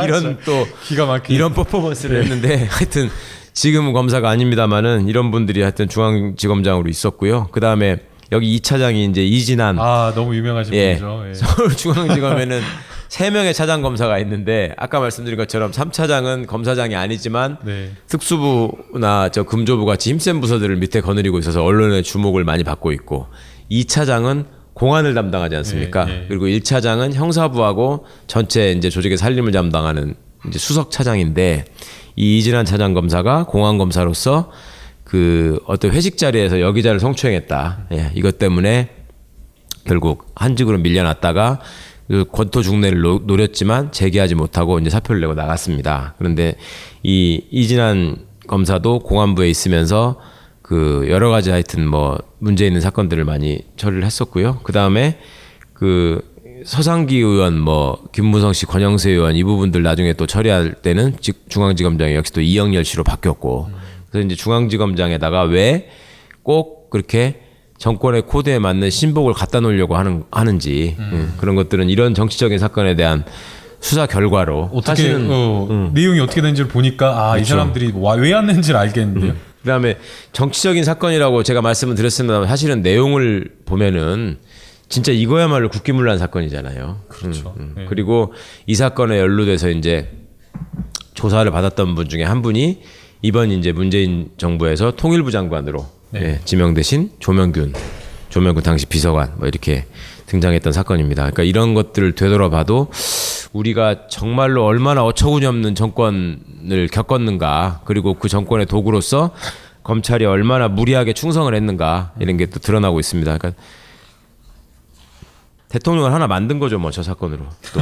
이런 또 기가 막히게 이런 퍼포먼스를 했는데 하여튼 지금은 검사가 아닙니다만은 이런 분들이 하여튼 중앙지검장으로 있었고요. 그 다음에 여기 2차장이 이제 이진한 너무 유명하신 분이죠. 예. 서울중앙지검에는 3명의 차장 검사가 있는데 아까 말씀드린 것처럼 3차장은 검사장이 아니지만 네. 특수부나 저 금조부 같이 힘센 부서들을 밑에 거느리고 있어서 언론의 주목을 많이 받고 있고 2차장은 공안을 담당하지 않습니까? 네. 그리고 1차장은 형사부하고 전체 이제 조직의 살림을 담당하는 이제 수석 차장인데 이 이진한 차장 검사가 공안 검사로서 그 어떤 회식 자리에서 여기자를 성추행했다. 예, 이것 때문에 결국 한직으로 밀려났다가 그 권토 중내를 노렸지만 재개하지 못하고 이제 사표를 내고 나갔습니다. 그런데 이 이진한 검사도 공안부에 있으면서 그 여러 가지 하여튼 뭐 문제 있는 사건들을 많이 처리를 했었고요. 그 다음에 그 서상기 의원, 뭐 김무성 씨, 권영세 의원 이 부분들 나중에 또 처리할 때는 중앙지검장이 역시 또 이영렬 씨로 바뀌었고, 그래서 이제 중앙지검장에다가 왜 꼭 그렇게 정권의 코드에 맞는 신복을 갖다 놓으려고 하는지 그런 것들은 이런 정치적인 사건에 대한 수사 결과로 어떻게 사실은 내용이 어떻게 되는지를 보니까 이 그렇죠. 사람들이 왜 왔는지를 알겠는데요. 그다음에 정치적인 사건이라고 제가 말씀을 드렸습니다만 사실은 내용을 보면은 진짜 이거야말로 국기문란 사건이잖아요. 그렇죠. 네. 그리고 이 사건에 연루돼서 이제 조사를 받았던 분 중에 한 분이 이번 이제 문재인 정부에서 통일부 장관으로 지명되신 조명균 당시 비서관 뭐 이렇게 등장했던 사건입니다. 그러니까 이런 것들을 되돌아봐도 우리가 정말로 얼마나 어처구니 없는 정권을 겪었는가, 그리고 그 정권의 도구로서 검찰이 얼마나 무리하게 충성을 했는가 이런 게 또 드러나고 있습니다. 그러니까 대통령을 하나 만든 거죠, 뭐 저 사건으로 또.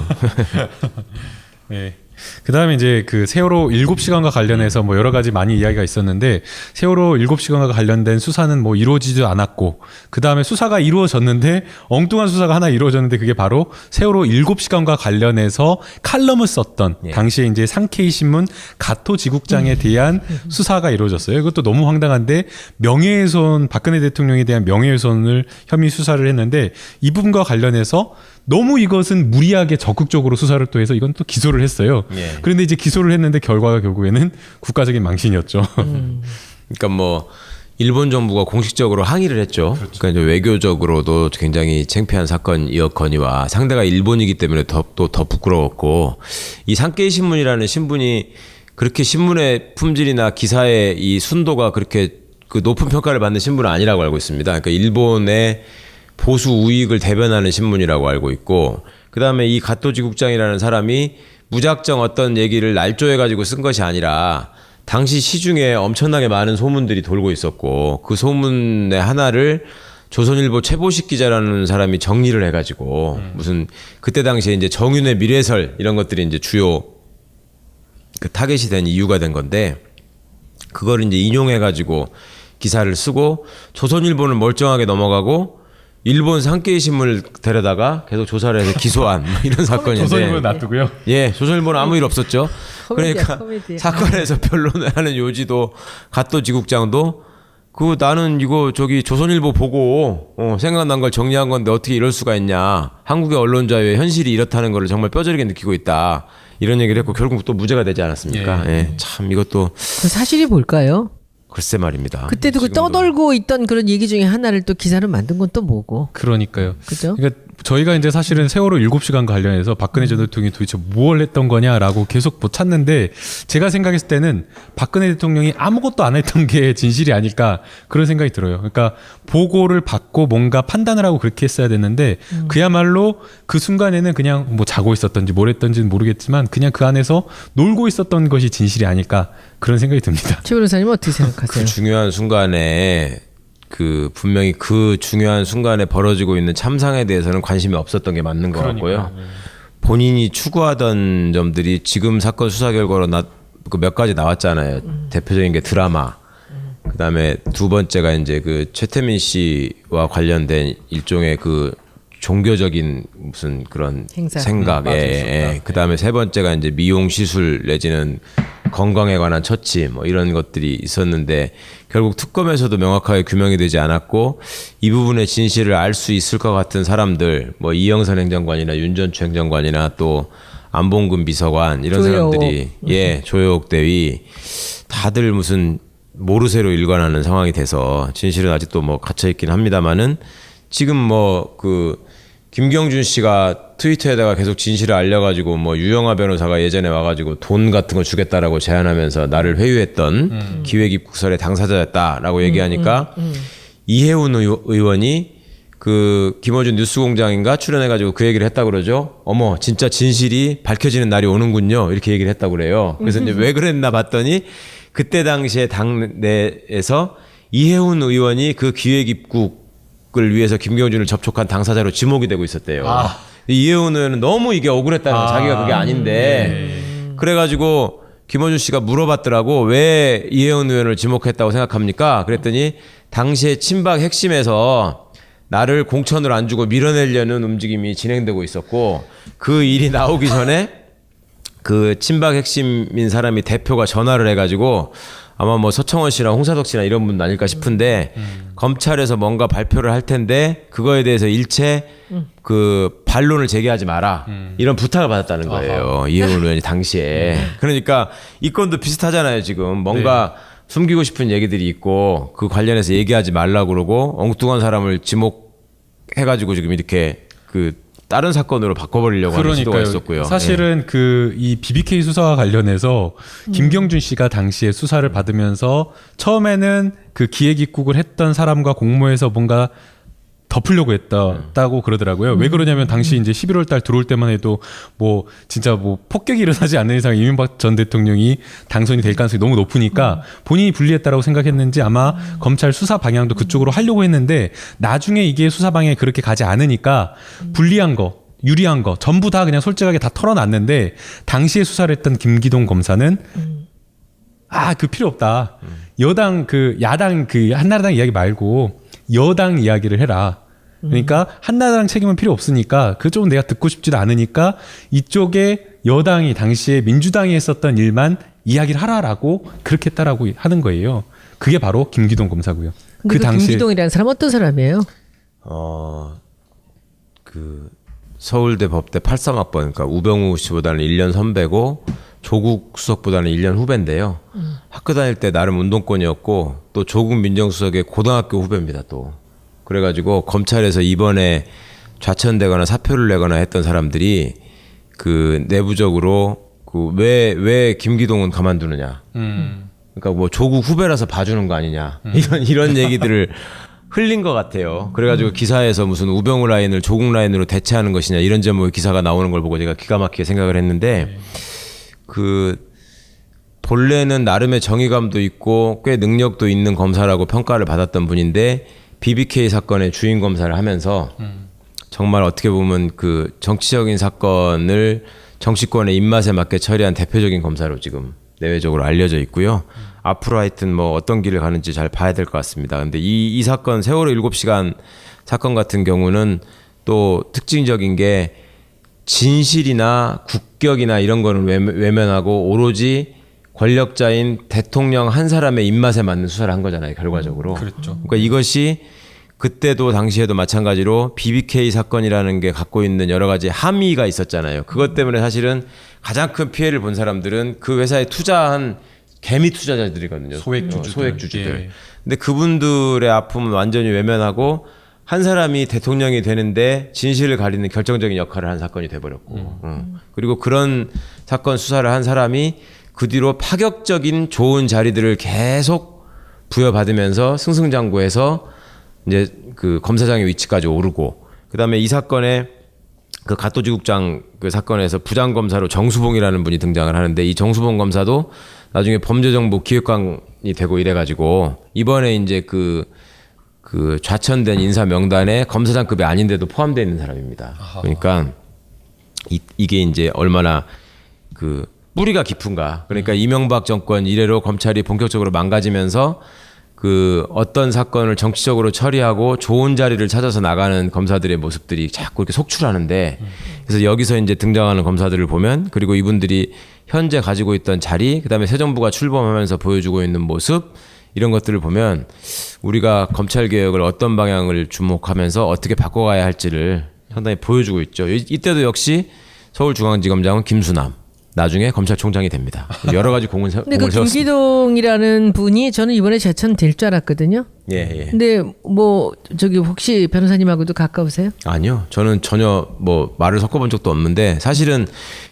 네. 그다음에 이제 그 세월호 7시간과 관련해서 뭐 여러 가지 많이 이야기가 있었는데 세월호 7시간과 관련된 수사는 뭐 이루어지지도 않았고 그다음에 수사가 이루어졌는데 엉뚱한 수사가 하나 이루어졌는데 그게 바로 세월호 7시간과 관련해서 칼럼을 썼던 당시에 이제 상케이 신문 가토 지국장에 대한 수사가 이루어졌어요. 이것도 너무 황당한데 명예훼손 박근혜 대통령에 대한 명예훼손을 혐의 수사를 했는데 이 부분과 관련해서 너무 이것은 무리하게 적극적으로 수사를 또 해서 이건 또 기소를 했어요. 그런데 이제 기소를 했는데 결과가 결국에는 국가적인 망신이었죠. 그러니까 뭐 일본 정부가 공식적으로 항의를 했죠. 그러니까 이제 외교적으로도 굉장히 창피한 사건이었거니와 상대가 일본이기 때문에 더 부끄러웠고 이 산케이 신문이라는 신분이 그렇게 신문의 품질이나 기사의 이 순도가 그렇게 그 높은 평가를 받는 신분은 아니라고 알고 있습니다. 그러니까 일본의 보수 우익을 대변하는 신문이라고 알고 있고 그다음에 이 가토지국장이라는 사람이 무작정 어떤 얘기를 날조해가지고 쓴 것이 아니라 당시 시중에 엄청나게 많은 소문들이 돌고 있었고 그 소문의 하나를 조선일보 최보식 기자라는 사람이 정리를 해가지고 무슨 그때 당시에 이제 정윤의 미래설 이런 것들이 이제 주요 그 타겟이 된 이유가 된 건데 그걸 이제 인용해가지고 기사를 쓰고 조선일보는 멀쩡하게 넘어가고 일본 산케이 신문을 데려다가 계속 조사를 해서 기소한 뭐 이런 사건인데 조선일보는 놔두고요. 예, 조선일보는 아무 일 없었죠. 그러니까 코미디야. 사건에서 변론을 하는 요지도 가토 지국장도 그 나는 이거 저기 조선일보 보고 생각난 걸 정리한 건데 어떻게 이럴 수가 있냐. 한국의 언론 자유의 현실이 이렇다는 걸 정말 뼈저리게 느끼고 있다. 이런 얘기를 했고 결국 또 무죄가 되지 않았습니까? 예, 참 이것도 그 사실이 뭘까요? 글쎄 말입니다. 그때도 그 떠돌고 있던 그런 얘기 중에 하나를 또 기사를 만든 건 또 뭐고? 그러니까요. 그죠? 그러니까 저희가 이제 사실은 세월호 7시간 관련해서 박근혜 전 대통령이 도대체 뭘 했던 거냐라고 계속 뭐 찾는데 제가 생각했을 때는 박근혜 대통령이 아무것도 안 했던 게 진실이 아닐까 그런 생각이 들어요. 그러니까 보고를 받고 뭔가 판단을 하고 그렇게 했어야 됐는데 그야말로 그 순간에는 그냥 뭐 자고 있었던지 뭘 했던지는 모르겠지만 그냥 그 안에서 놀고 있었던 것이 진실이 아닐까 그런 생각이 듭니다. 최 변호사님 어떻게 생각하세요? 그 중요한 순간에 그 분명히 그 중요한 순간에 벌어지고 있는 참상에 대해서는 관심이 없었던 게 맞는 것 같고요. 본인이 추구하던 점들이 지금 사건 수사 결과로 그 몇 가지 나왔잖아요. 대표적인 게 드라마. 그다음에 두 번째가 이제 그 최태민 씨와 관련된 일종의 그 종교적인 무슨 그런 행사. 생각. 그다음에 세 번째가 이제 미용 시술 내지는 건강에 관한 처치 뭐 이런 것들이 있었는데 결국 특검에서도 명확하게 규명이 되지 않았고 이 부분의 진실을 알 수 있을 것 같은 사람들 뭐 이영선 행정관이나 윤전추 행정관이나 또 안봉근 비서관 이런 조여옥. 사람들이 조여옥 대위 다들 무슨 모르쇠로 일관하는 상황이 돼서 진실은 아직도 뭐 갇혀 있긴 합니다만은 지금 뭐 그 김경준 씨가 트위터에다가 계속 진실을 알려가지고 뭐 유영하 변호사가 예전에 와가지고 돈 같은 거 주겠다라고 제안하면서 나를 회유했던 기획입국설의 당사자였다라고 얘기하니까 이해운 의원이 그 김어준 뉴스공장인가 출연해가지고 그 얘기를 했다 그러죠. 어머 진짜 진실이 밝혀지는 날이 오는군요. 이렇게 얘기를 했다고 그래요. 그래서 이제 왜 그랬나 봤더니 그때 당시에 당내에서 이해운 의원이 그 기획입국 을 위해서 김경준을 접촉한 당사자로 지목이 되고 있었대요. 이해운 의원은 너무 이게 억울했다는 거예요. 자기가 그게 아닌데. 그래가지고 김어준 씨가 물어봤더라고. 왜 이해운 의원을 지목했다고 생각합니까? 그랬더니 당시에 친박 핵심에서 나를 공천을 안 주고 밀어내려는 움직임이 진행되고 있었고 그 일이 나오기 전에 그 친박 핵심인 사람이 대표가 전화를 해가지고 아마 뭐 서청원 씨랑 홍사덕 씨나 이런 분 아닐까 싶은데 검찰에서 뭔가 발표를 할 텐데 그거에 대해서 일체 그 반론을 제기하지 마라 이런 부탁을 받았다는 거예요. 이해운 의원이 당시에. 그러니까 이 건도 비슷하잖아요. 지금 뭔가 숨기고 싶은 얘기들이 있고 그 관련해서 얘기하지 말라고 그러고 엉뚱한 사람을 지목해가지고 지금 이렇게 그 다른 사건으로 바꿔버리려고 하는 시도가 있었고요. 사실은 그 이 BBK 수사와 관련해서 김경준 씨가 당시에 수사를 받으면서 처음에는 그 기획 입국을 했던 사람과 공모해서 뭔가 덮으려고 했다고 그러더라고요. 왜 그러냐면 당시 이제 11월 달 들어올 때만 해도 뭐 진짜 뭐 폭격이 일어나지 않는 이상 이명박 전 대통령이 당선이 될 가능성이 너무 높으니까 본인이 불리했다라고 생각했는지 아마 검찰 수사 방향도 그쪽으로 하려고 했는데 나중에 이게 수사 방향이 그렇게 가지 않으니까 불리한 거 유리한 거 전부 다 그냥 솔직하게 다 털어놨는데 당시에 수사를 했던 김기동 검사는 그 필요 없다. 여당 야당 한나라당 이야기 말고 여당 이야기를 해라. 그러니까 한나라당 책임은 필요 없으니까 그쪽은 내가 듣고 싶지도 않으니까 이쪽에 여당이 당시에 민주당이 했었던 일만 이야기를 하라라고 그렇게 했다라고 하는 거예요. 그게 바로 김기동 검사고요. 근데 그 당시에 김기동이라는 사람 어떤 사람이에요? 서울대 법대 83학번, 그러니까 우병우 씨보다는 1년 선배고 조국 수석보다는 1년 후배인데요. 학교 다닐 때 나름 운동권이었고 또 조국 민정수석의 고등학교 후배입니다. 또 그래가지고 검찰에서 이번에 좌천되거나 사표를 내거나 했던 사람들이 그 내부적으로 왜 김기동은 가만두느냐. 그러니까 뭐 조국 후배라서 봐주는 거 아니냐. 이런 얘기들을 흘린 것 같아요. 그래가지고 기사에서 무슨 우병우 라인을 조국 라인으로 대체하는 것이냐 이런 제목의 기사가 나오는 걸 보고 제가 기가 막히게 생각을 했는데 본래는 나름의 정의감도 있고 꽤 능력도 있는 검사라고 평가를 받았던 분인데 BBK 사건의 주인 검사를 하면서 정말 어떻게 보면 그 정치적인 사건을 정치권의 입맛에 맞게 처리한 대표적인 검사로 지금 내외적으로 알려져 있고요. 앞으로 하여튼 뭐 어떤 길을 가는지 잘 봐야 될 것 같습니다. 근데 이 사건 세월호 7시간 사건 같은 경우는 또 특징적인 게 진실이나 국격이나 이런 거는 외면하고 오로지 권력자인 대통령 한 사람의 입맛에 맞는 수사를 한 거잖아요, 결과적으로. 그렇죠. 그러니까 이것이 그때도 당시에도 마찬가지로 BBK 사건이라는 게 갖고 있는 여러 가지 함의가 있었잖아요. 그것 때문에 사실은 가장 큰 피해를 본 사람들은 그 회사에 투자한 개미 투자자들이거든요. 소액주주들. 예. 근데 그분들의 아픔은 완전히 외면하고 한 사람이 대통령이 되는데 진실을 가리는 결정적인 역할을 한 사건이 돼버렸고 그리고 그런 사건 수사를 한 사람이 그 뒤로 파격적인 좋은 자리들을 계속 부여받으면서 승승장구해서 이제 그 검사장의 위치까지 오르고 그다음에 이 사건에 그 가토지국장 그 사건에서 부장검사로 정수봉이라는 분이 등장을 하는데 이 정수봉 검사도 나중에 범죄정보 기획관이 되고 이래가지고 이번에 이제 그 좌천된 인사 명단에 검사장급이 아닌데도 포함되어 있는 사람입니다. 그러니까 이게 이제 얼마나 그 뿌리가 깊은가. 그러니까 이명박 정권 이래로 검찰이 본격적으로 망가지면서 그 어떤 사건을 정치적으로 처리하고 좋은 자리를 찾아서 나가는 검사들의 모습들이 자꾸 이렇게 속출하는데 그래서 여기서 이제 등장하는 검사들을 보면 그리고 이분들이 현재 가지고 있던 자리 그다음에 새 정부가 출범하면서 보여주고 있는 모습 이런 것들을 보면 우리가 검찰 개혁을 어떤 방향을 주목하면서 어떻게 바꿔가야 할지를 상당히 보여주고 있죠. 이때도 역시 서울중앙지검장은 김수남 나중에 검찰총장이 됩니다. 여러 가지 공을 근데 그 세웠습니다. 김기동이라는 분이 저는 이번에 재천될 줄 알았거든요. 예. 근데 뭐 저기 혹시 변호사님하고도 가까우세요? 아니요. 저는 전혀 뭐 말을 섞어본 적도 없는데 사실은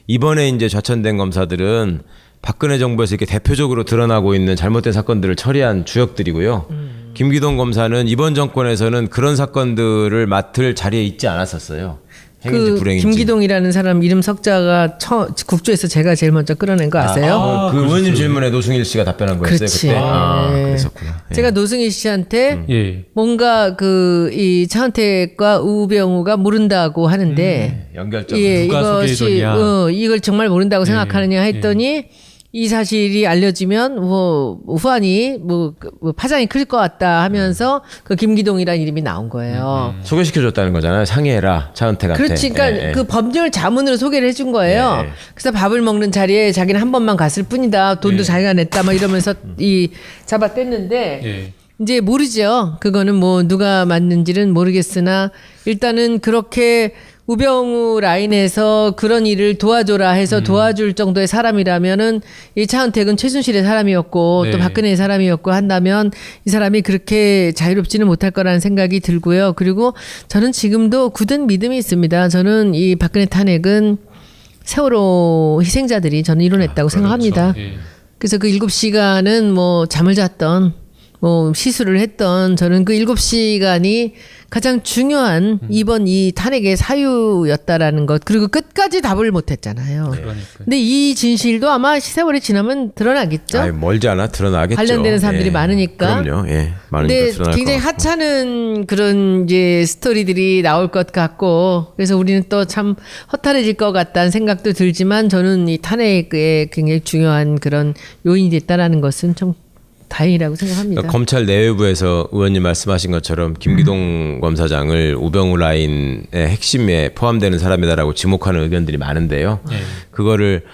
이번에 이제 좌천된 검사들은 박근혜 정부에서 이렇게 대표적으로 드러나고 있는 잘못된 사건들을 처리한 주역들이고요. 김기동 검사는 이번 정권에서는 그런 사건들을 맡을 자리에 있지 않았었어요. 행인지 그 불행인지. 김기동이라는 사람 이름 석자가 국조에서 제가 제일 먼저 끌어낸 거 아세요? 그 의원님 질문에 노승일 씨가 답변한 거였어요. 그렇지. 그때. 네. 그랬었구나. 예. 제가 노승일 씨한테 예. 뭔가 이 차은택과 우병우가 모른다고 하는데 연결점. 예, 누가 소개해줬냐. 이걸 정말 모른다고 생각하느냐 했더니 이 사실이 알려지면 뭐 후환이 뭐 파장이 클 것 같다 하면서 그 김기동이라는 이름이 나온 거예요. 소개시켜줬다는 거잖아요. 상의해라 차은택한테. 그렇지. 그러니까 그 법률 자문으로 소개를 해준 거예요. 예. 그래서 밥을 먹는 자리에 자기는 한 번만 갔을 뿐이다. 돈도 자기가 냈다. 막 이러면서 잡아뗐는데 예. 이제 모르죠. 그거는 뭐 누가 맞는지는 모르겠으나 일단은 그렇게 우병우 라인에서 그런 일을 도와줘라 해서 도와줄 정도의 사람이라면은 이 차은택은 최순실의 사람이었고 네. 또 박근혜의 사람이었고 한다면 이 사람이 그렇게 자유롭지는 못할 거라는 생각이 들고요. 그리고 저는 지금도 굳은 믿음이 있습니다. 저는 이 박근혜 탄핵은 세월호 희생자들이 저는 이뤄냈다고 생각합니다. 예. 그래서 그 7시간은 뭐 잠을 잤던 시술을 했던 저는 그 7시간이 가장 중요한 이번 이 탄핵의 사유였다라는 것 그리고 끝까지 답을 못했잖아요. 그러니까. 근데 이 진실도 아마 세월이 지나면 드러나겠죠. 아니, 멀지 않아 드러나겠죠. 관련되는 사람들이 많으니까. 그럼요. 예. 많으니까 근데 드러날 굉장히 것 같고. 하찮은 그런 이제 스토리들이 나올 것 같고 그래서 우리는 또 참 허탈해질 것 같다는 생각도 들지만 저는 이 탄핵에 굉장히 중요한 그런 요인이 됐다라는 것은 좀 다행이라고 생각합니다. 그러니까 검찰 내외부에서 의원님 말씀하신 것처럼 김기동 검사장을 우병우 라인의 핵심에 포함되는 사람이다라고 지목하는 의견들이 많은데요. 그거를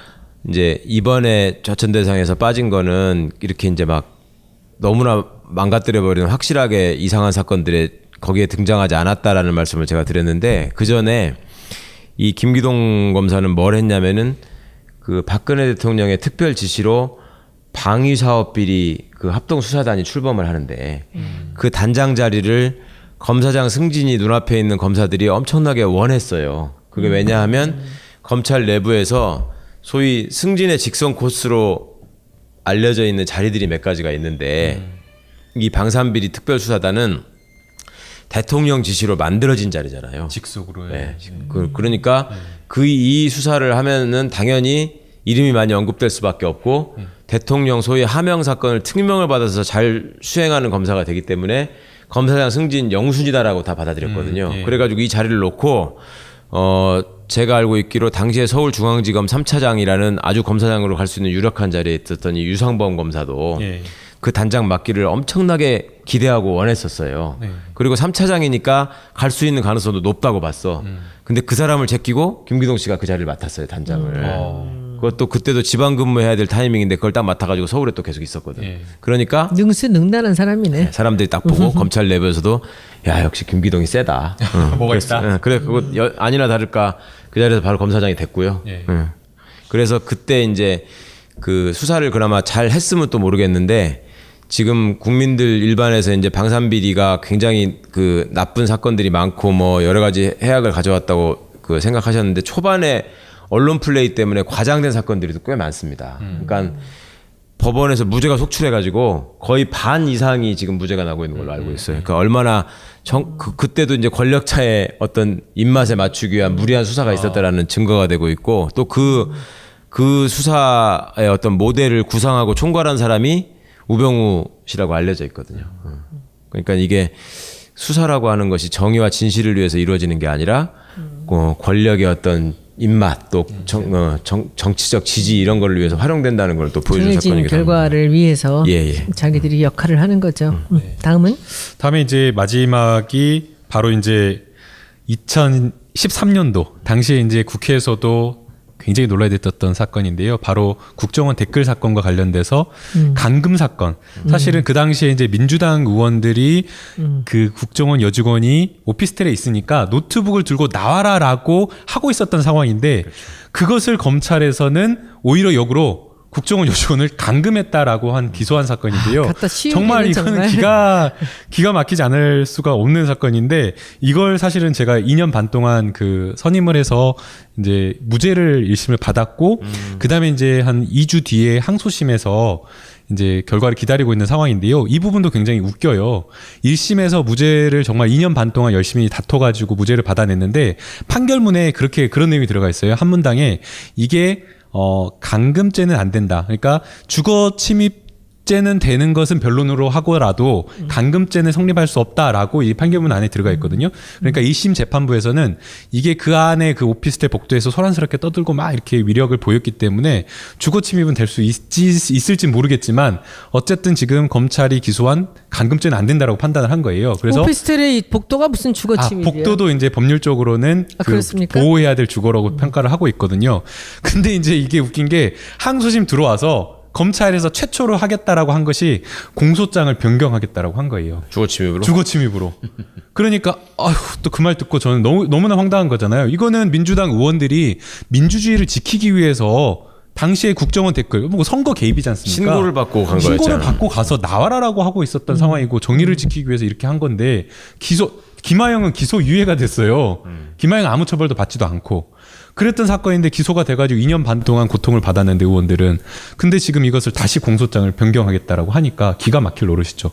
이제 이번에 좌천 대상에서 빠진 거는 이렇게 이제 막 너무나 망가뜨려 버리는 확실하게 이상한 사건들에 거기에 등장하지 않았다라는 말씀을 제가 드렸는데 그 전에 이 김기동 검사는 뭘 했냐면은 그 박근혜 대통령의 특별 지시로 방위 사업 비리 그 합동 수사단이 출범을 하는데 그 단장 자리를 검사장 승진이 눈앞에 있는 검사들이 엄청나게 원했어요. 그게 왜냐하면 검찰 내부에서 소위 승진의 직선 코스로 알려져 있는 자리들이 몇 가지가 있는데 이 방산비리 특별수사단은 대통령 지시로 만들어진 자리잖아요. 직속으로. 네. 그러니까 그 이 수사를 하면은 당연히 이름이 많이 언급될 수밖에 없고 대통령 소위 하명 사건을 특명을 받아서 잘 수행하는 검사가 되기 때문에 검사장 승진 영순이다라고 다 받아들였거든요. 그래가지고 이 자리를 놓고 제가 알고 있기로 당시에 서울중앙지검 3차장이라는 아주 검사장으로 갈 수 있는 유력한 자리에 있었던 이 유상범 검사도 그 단장 맡기를 엄청나게 기대하고 원했었어요. 그리고 3차장이니까 갈 수 있는 가능성도 높다고 봤어. 근데 그 사람을 제끼고 김기동 씨가 그 자리를 맡았어요, 단장을. 그것도 그때도 지방 근무해야 될 타이밍인데 그걸 딱 맡아가지고 서울에 또 계속 있었거든. 그러니까 능수능란한 사람이네. 사람들이 딱 보고 검찰 내부에서도 야 역시 김기동이 세다. 뭐가 있다. 그래 그거 아니나 다를까 그 자리에서 바로 검사장이 됐고요. 그래서 그때 이제 그 수사를 그나마 잘 했으면 또 모르겠는데 지금 국민들 일반에서 이제 방산비리가 굉장히 그 나쁜 사건들이 많고 뭐 여러 가지 해악을 가져왔다고 그 생각하셨는데 초반에 언론 플레이 때문에 과장된 사건들이 꽤 많습니다. 그러니까 법원에서 무죄가 속출해가지고 거의 반 이상이 지금 무죄가 나고 있는 걸로 알고 있어요. 그러니까 얼마나 그때도 이제 권력차의 어떤 입맛에 맞추기 위한 무리한 수사가 있었다라는 증거가 되고 있고 또 그 수사의 어떤 모델을 구상하고 총괄한 사람이 우병우 씨라고 알려져 있거든요. 그러니까 이게 수사라고 하는 것이 정의와 진실을 위해서 이루어지는 게 아니라 권력의 어떤 입맛 또 정치적 지지 이런 걸 위해서 활용된다는 걸 또 보여준 정해진 사건이기도 합니다. 결과를 위해서 예. 자기들이 역할을 하는 거죠. 다음은 다음에 이제 마지막이 바로 이제 2013년도 당시에 이제 국회에서도 굉장히 논란이 됐던 사건인데요. 바로 국정원 댓글 사건과 관련돼서 감금 사건. 사실은 그 당시에 이제 민주당 의원들이 그 국정원 여직원이 오피스텔에 있으니까 노트북을 들고 나와라라고 하고 있었던 상황인데 그것을 검찰에서는 오히려 역으로 국정원 여직원을 감금했다라고 한 기소한 사건인데요. 갖다 씌우기는 정말 이거는 기가 막히지 않을 수가 없는 사건인데 이걸 사실은 제가 2년 반 동안 그 선임을 해서 이제 무죄를 1심을 받았고 그다음에 이제 한 2주 뒤에 항소심에서 이제 결과를 기다리고 있는 상황인데요. 이 부분도 굉장히 웃겨요. 1심에서 무죄를 정말 2년 반 동안 열심히 다퉈가지고 무죄를 받아냈는데 판결문에 그런 내용이 들어가 있어요. 한 문당에 이게 감금죄는 안 된다. 그러니까 주거 침입죄는 되는 것은 변론으로 하고라도 감금죄는 성립할 수 없다라고 이 판결문 안에 들어가 있거든요. 그러니까 1심 재판부에서는 이게 그 안에 그 오피스텔 복도에서 소란스럽게 떠들고 막 이렇게 위력을 보였기 때문에 주거 침입은 될 수 있을지 모르겠지만 어쨌든 지금 검찰이 기소한 감금죄는 안 된다라고 판단을 한 거예요. 그래서 오피스텔의 복도가 무슨 주거 침입이야? 복도도 이제 법률적으로는 그렇습니까? 보호해야 될 주거라고 평가를 하고 있거든요. 근데 이제 이게 웃긴 게 항소심 들어와서 검찰에서 최초로 하겠다라고 한 것이 공소장을 변경하겠다라고 한 거예요. 주거 침입으로? 그러니까 또 그 말 듣고 저는 너무나 황당한 거잖아요. 이거는 민주당 의원들이 민주주의를 지키기 위해서 당시에 국정원 댓글 뭐 선거 개입이지 않습니까? 신고를 받고 간 거였잖아요. 신고를 받고 가서 나와라라고 하고 있었던 상황이고 정의를 지키기 위해서 이렇게 한 건데 김하영은 기소 유예가 됐어요. 김하영 아무 처벌도 받지도 않고 그랬던 사건인데 기소가 돼가지고 2년 반 동안 고통을 받았는데 의원들은 근데 지금 이것을 다시 공소장을 변경하겠다라고 하니까 기가 막힐 노릇이죠.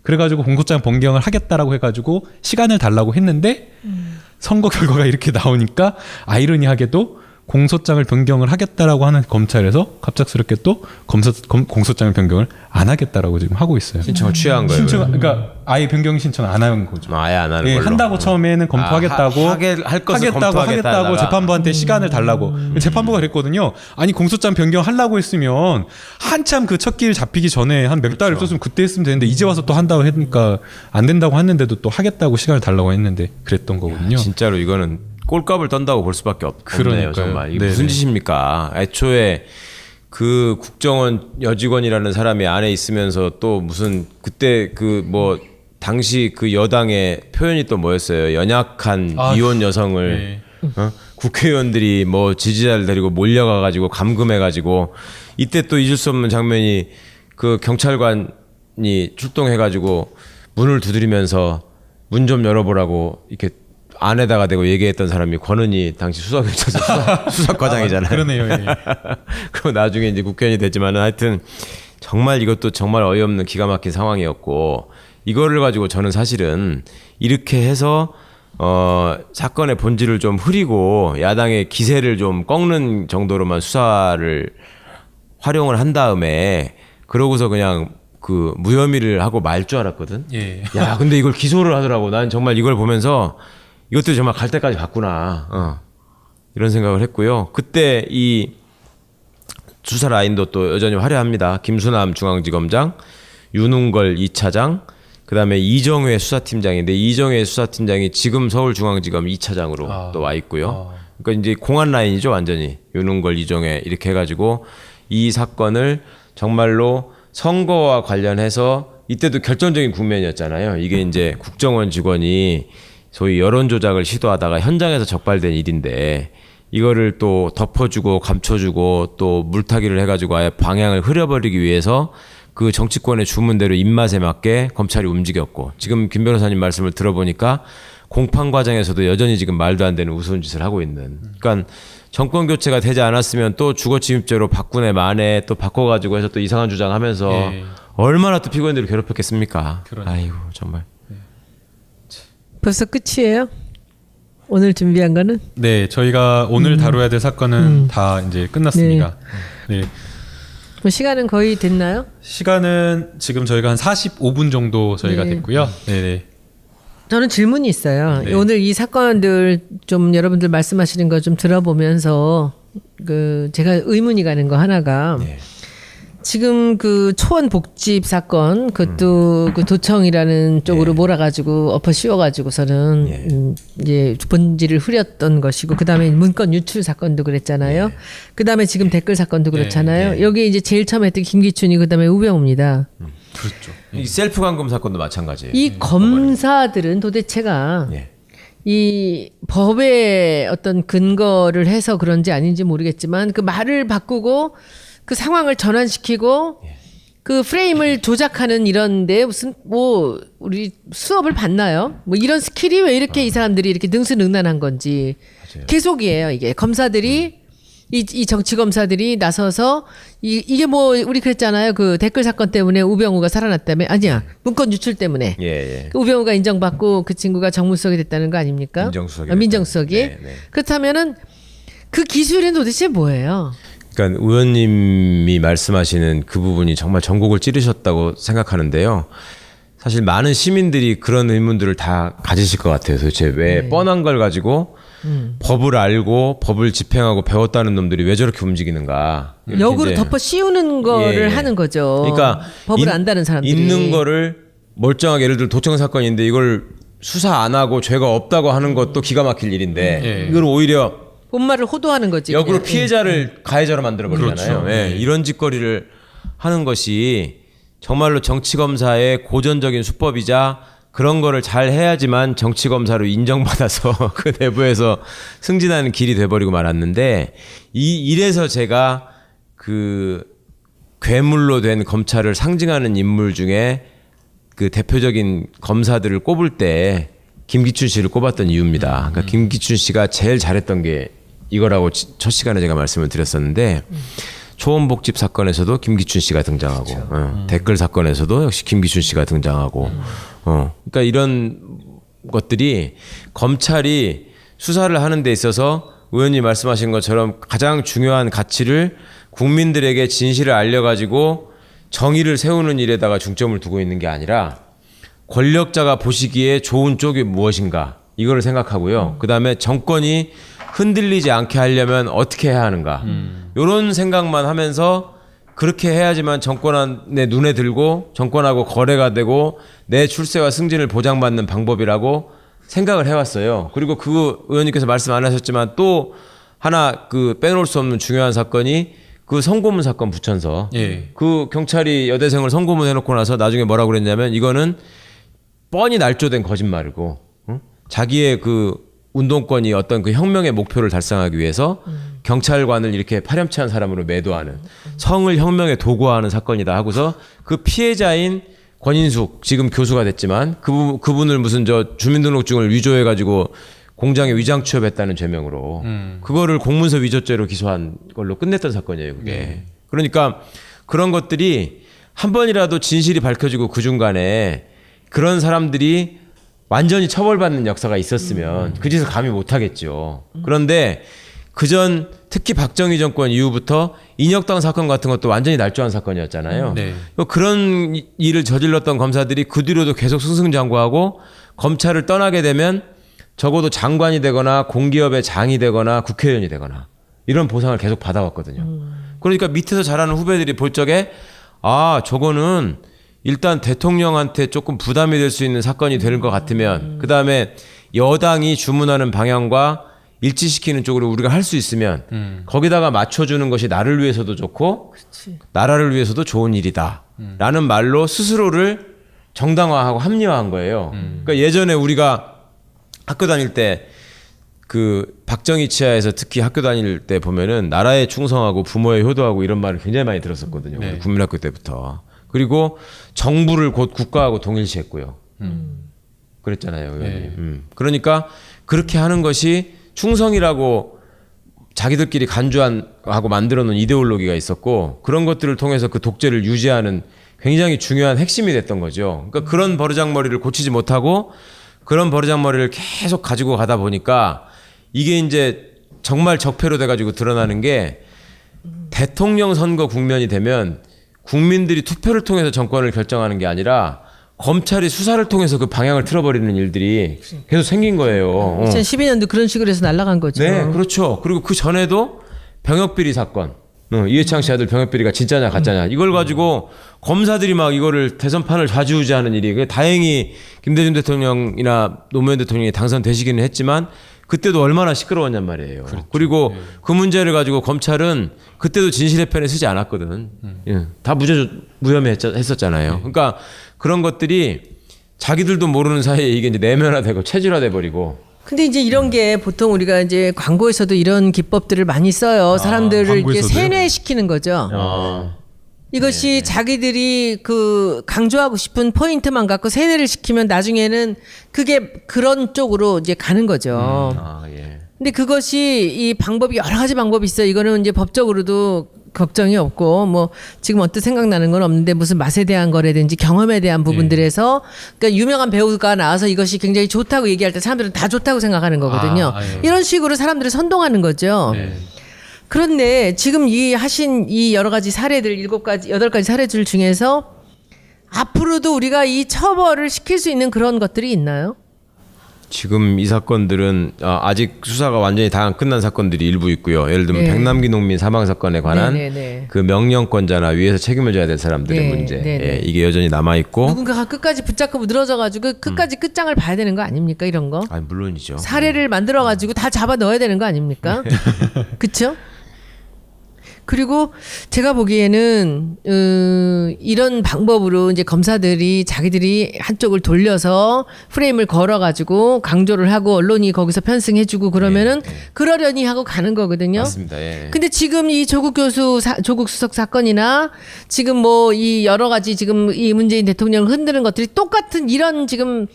그래가지고 공소장 변경을 하겠다라고 해가지고 시간을 달라고 했는데 선거 결과가 이렇게 나오니까 아이러니하게도 공소장을 변경을 하겠다라고 하는 검찰에서 갑작스럽게 또 공소장을 변경을 안 하겠다라고 지금 하고 있어요. 신청을 취한 거예요. 그러니까 아예 변경 신청 안 하는 거죠. 아예 안 하는 예, 걸로. 한다고 처음에는 검토하겠다고 할 것을 검토하겠다 하겠다고 재판부한테 시간을 달라고 재판부가 그랬거든요. 아니 공소장 변경하려고 했으면 한참 그 첫 길 잡히기 전에 한 몇 달을 썼으면 그때 했으면 되는데 이제 와서 또 한다고 했으니까 안 된다고 했는데도 또 하겠다고 시간을 달라고 했는데 그랬던 거거든요. 진짜로 이거는 꼴값을 떤다고 볼 수밖에 없네요. 그러니까요. 정말 이게 네네. 무슨 짓입니까? 애초에 그 국정원 여직원이라는 사람이 안에 있으면서 또 무슨 그때 그 뭐 당시 그 여당의 표현이 또 뭐였어요? 연약한 미혼 여성을 국회의원들이 뭐 지지자를 데리고 몰려가가지고 감금해가지고 이때 또 잊을 수 없는 장면이 그 경찰관이 출동해가지고 문을 두드리면서 문 좀 열어보라고 이렇게 안에다가 대고 얘기했던 사람이 권은희 당시 수사경찰서 수사과장이잖아요. 그러네요. 예. 그리고 나중에 이제 국회의원이 됐지만은 하여튼 정말 이것도 정말 어이없는 기가 막힌 상황이었고 이거를 가지고 저는 사실은 이렇게 해서 사건의 본질을 좀 흐리고 야당의 기세를 좀 꺾는 정도로만 수사를 활용을 한 다음에 그러고서 그냥 그 무혐의를 하고 말 줄 알았거든. 예. 야, 근데 이걸 기소를 하더라고. 난 정말 이걸 보면서 이것들이 정말 갈 때까지 갔구나. 이런 생각을 했고요. 그때 이 수사 라인도 또 여전히 화려합니다. 김수남 중앙지검장, 윤웅걸 2차장, 그다음에 이정회 수사팀장인데 이정회 수사팀장이 지금 서울중앙지검 2차장으로 또 와 있고요. 그러니까 이제 공안 라인이죠, 완전히. 윤웅걸, 이정회 이렇게 해가지고 이 사건을 정말로 선거와 관련해서 이때도 결정적인 국면이었잖아요. 이게 이제 국정원 직원이 소위 여론 조작을 시도하다가 현장에서 적발된 일인데 이거를 또 덮어주고 감춰주고 또 물타기를 해가지고 아예 방향을 흐려버리기 위해서 그 정치권의 주문대로 입맛에 맞게 검찰이 움직였고 지금 김 변호사님 말씀을 들어보니까 공판 과정에서도 여전히 지금 말도 안 되는 우스운 짓을 하고 있는. 그러니까 정권 교체가 되지 않았으면 또 주거침입죄로 박근혜 만에 또 바꿔가지고 해서 또 이상한 주장하면서 예. 얼마나 또 피고인들을 괴롭혔겠습니까? 그러니까요. 아이고 정말. 벌써 끝이에요? 오늘 준비한 거는? 네, 저희가 오늘 다뤄야 될 사건은 다 이제 끝났습니다. 네. 뭐 시간은 거의 됐나요? 시간은 지금 저희가 한 45분 정도 저희가 네. 됐고요. 네. 저는 질문이 있어요. 네. 오늘 이 사건들 좀 여러분들 말씀하시는 거 좀 들어보면서 그 제가 의문이 가는 거 하나가 네. 지금 그 초원 복집 사건 그것도 그 도청이라는 쪽으로 몰아가지고 엎어 씌워가지고서는 예. 이제 본질을 흐렸던 것이고 그 다음에 문건 유출 사건도 그랬잖아요. 그 다음에 지금 댓글 사건도 그렇잖아요. 여기 이제 제일 처음 했던 김기춘이 그 다음에 우병우입니다. 그렇죠. 이 셀프 감금 사건도 마찬가지예요. 이 검사들은 도대체가 예. 이 법의 어떤 근거를 해서 그런지 아닌지 모르겠지만 그 말을 바꾸고 그 상황을 전환시키고 그 프레임을 조작하는 이런데 무슨 뭐 우리 수업을 받나요? 뭐 이런 스킬이 왜 이렇게 이 사람들이 이렇게 능수능란한 건지 맞아요. 계속이에요. 이게 검사들이 이 정치 검사들이 나서서 이게 뭐 우리 그랬잖아요. 그 댓글 사건 때문에 우병우가 살아났다며 아니야 문건 유출 때문에 예, 예. 그 우병우가 인정받고 그 친구가 정무수석이 됐다는 거 아닙니까? 민정수석이 민정수석이 네, 네. 그렇다면은 그 기술은 도대체 뭐예요? 그러니까 의원님이 말씀하시는 그 부분이 정말 전국을 찌르셨다고 생각하는데요. 사실 많은 시민들이 그런 의문들을 다 가지실 것 같아요. 도대체 왜 뻔한 걸 가지고 법을 알고 법을 집행하고 배웠다는 놈들이 왜 저렇게 움직이는가. 이렇게 역으로 이제 덮어 씌우는 거를 예, 예. 하는 거죠. 그러니까 법을 안다는 사람들이 있는 거를 멀쩡하게 예를 들어 도청 사건인데 이걸 수사 안 하고 죄가 없다고 하는 것도 기가 막힐 일인데 이걸 오히려 본말을 호도하는 거지. 역으로 그냥. 피해자를 가해자로 만들어 버리잖아요. 그렇죠. 예, 이런 짓거리를 하는 것이 정말로 정치 검사의 고전적인 수법이자 그런 거를 잘 해야지만 정치 검사로 인정받아서 그 내부에서 승진하는 길이 돼버리고 말았는데 이래서 제가 그 괴물로 된 검찰을 상징하는 인물 중에 그 대표적인 검사들을 꼽을 때 김기춘 씨를 꼽았던 이유입니다. 그러니까 김기춘 씨가 제일 잘했던 게 이거라고 첫 시간에 제가 말씀을 드렸었는데 초원복집 사건에서도 김기춘 씨가 등장하고 댓글 사건에서도 역시 김기춘 씨가 등장하고 그러니까 이런 것들이 검찰이 수사를 하는 데 있어서 의원님 말씀하신 것처럼 가장 중요한 가치를 국민들에게 진실을 알려가지고 정의를 세우는 일에다가 중점을 두고 있는 게 아니라 권력자가 보시기에 좋은 쪽이 무엇인가 이거를 생각하고요. 그다음에 정권이 흔들리지 않게 하려면 어떻게 해야 하는가 이런 생각만 하면서 그렇게 해야지만 정권의 눈에 들고 정권하고 거래가 되고 내 출세와 승진을 보장받는 방법이라고 생각을 해왔어요. 그리고 그 의원님께서 말씀 안 하셨지만 또 하나 그 빼놓을 수 없는 중요한 사건이 그 선고문 사건 부천서. 예. 그 경찰이 여대생을 선고문 해놓고 나서 나중에 뭐라고 그랬냐면 이거는 뻔히 날조된 거짓말이고 자기의 그 운동권이 어떤 그 혁명의 목표를 달성하기 위해서 경찰관을 이렇게 파렴치한 사람으로 매도하는 성을 혁명에 도구화하는 사건이다 하고서 그 피해자인 권인숙 지금 교수가 됐지만 그분을 무슨 저 주민등록증을 위조해가지고 공장에 위장 취업했다는 죄명으로 그거를 공문서 위조죄로 기소한 걸로 끝냈던 사건이에요. 그게. 네. 그러니까 그런 것들이 한 번이라도 진실이 밝혀지고 그 중간에 그런 사람들이 완전히 처벌받는 역사가 있었으면 그 짓을 감히 못하겠죠. 그런데 그전 특히 박정희 정권 이후부터 인혁당 사건 같은 것도 완전히 날조한 사건이었잖아요. 네. 그런 일을 저질렀던 검사들이 그 뒤로도 계속 승승장구하고 검찰을 떠나게 되면 적어도 장관이 되거나 공기업의 장이 되거나 국회의원이 되거나 이런 보상을 계속 받아왔거든요. 그러니까 밑에서 자라는 후배들이 볼 적에 아 저거는 일단 대통령한테 조금 부담이 될 수 있는 사건이 되는 것 같으면 그 다음에 여당이 주문하는 방향과 일치시키는 쪽으로 우리가 할 수 있으면 거기다가 맞춰주는 것이 나를 위해서도 좋고 그치. 나라를 위해서도 좋은 일이다 라는 말로 스스로를 정당화하고 합리화한 거예요. 그러니까 예전에 우리가 학교 다닐 때 그 박정희 치하에서 특히 학교 다닐 때 보면은 나라에 충성하고 부모에 효도하고 이런 말을 굉장히 많이 들었었거든요. 네. 우리 국민학교 때부터. 그리고 정부를 곧 국가하고 동일시했고요. 그랬잖아요, 의원님. 네. 그러니까 그렇게 하는 것이 충성이라고 자기들끼리 간주하고 만들어 놓은 이데올로기가 있었고 그런 것들을 통해서 그 독재를 유지하는 굉장히 중요한 핵심이 됐던 거죠. 그러니까 그런 버르장머리를 고치지 못하고 그런 버르장머리를 계속 가지고 가다 보니까 이게 이제 정말 적폐로 돼가지고 드러나는 게 대통령 선거 국면이 되면 국민들이 투표를 통해서 정권을 결정하는 게 아니라 검찰이 수사를 통해서 그 방향을 틀어버리는 일들이 계속 생긴 거예요. 2012년도 그런 식으로 해서 날아간 거죠. 네, 그렇죠. 그리고 그 전에도 병역비리 사건. 이해창 씨 아들 병역비리가 진짜냐 가짜냐 이걸 가지고 검사들이 막 이거를 대선판을 좌지우지하는 일이 다행히 김대중 대통령이나 노무현 대통령이 당선되시기는 했지만 그때도 얼마나 시끄러웠냔 말이에요. 그렇죠. 그리고 그 문제를 가지고 검찰은 그때도 진실의 편에 서지 않았거든. 예, 다 무혐의했었잖아요. 그러니까 그런 것들이 자기들도 모르는 사이에 이게 이제 내면화되고 체질화돼 버리고. 근데 이제 이런 게 보통 우리가 이제 광고에서도 이런 기법들을 많이 써요. 사람들을 이렇게 광고에서도요? 세뇌시키는 거죠. 이것이 자기들이 그 강조하고 싶은 포인트만 갖고 세뇌를 시키면 나중에는 그게 그런 쪽으로 이제 가는 거죠. 예. 근데 그것이 이 방법이 여러 가지 방법이 있어요. 이거는 이제 법적으로도 걱정이 없고 뭐 지금 언뜻 생각나는 건 없는데 무슨 맛에 대한 거라든지 경험에 대한 부분들에서 그러니까 유명한 배우가 나와서 이것이 굉장히 좋다고 얘기할 때 사람들은 다 좋다고 생각하는 거거든요. 예. 이런 식으로 사람들을 선동하는 거죠. 네. 그런데 지금 이 하신 이 여러 가지 사례들 7가지 8가지 사례들 중에서 앞으로도 우리가 이 처벌을 시킬 수 있는 그런 것들이 있나요? 지금 이 사건들은 아직 수사가 완전히 다 안 끝난 사건들이 일부 있고요. 예를 들면 네. 백남기 농민 사망 사건에 관한 네네네. 그 명령권자나 위에서 책임을 져야 될 사람들의 네, 문제. 네네. 예, 이게 여전히 남아 있고. 누군가가 끝까지 붙잡고 무드러져가지고 끝까지 끝장을 봐야 되는 거 아닙니까? 이런 거? 아, 물론이죠. 사례를 만들어가지고 다 잡아 넣어야 되는 거 아닙니까? 그쵸? 그리고 제가 보기에는 이런 방법으로 이제 검사들이 자기들이 한쪽을 돌려서 프레임을 걸어가지고 강조를 하고 언론이 거기서 편승해주고 그러면은 그러려니 하고 가는 거거든요. 맞습니다. 예. 근데 지금 이 조국 교수 조국 수석 사건이나 지금 뭐 이 여러 가지 지금 이 문재인 대통령을 흔드는 것들이 똑같은 이런 지금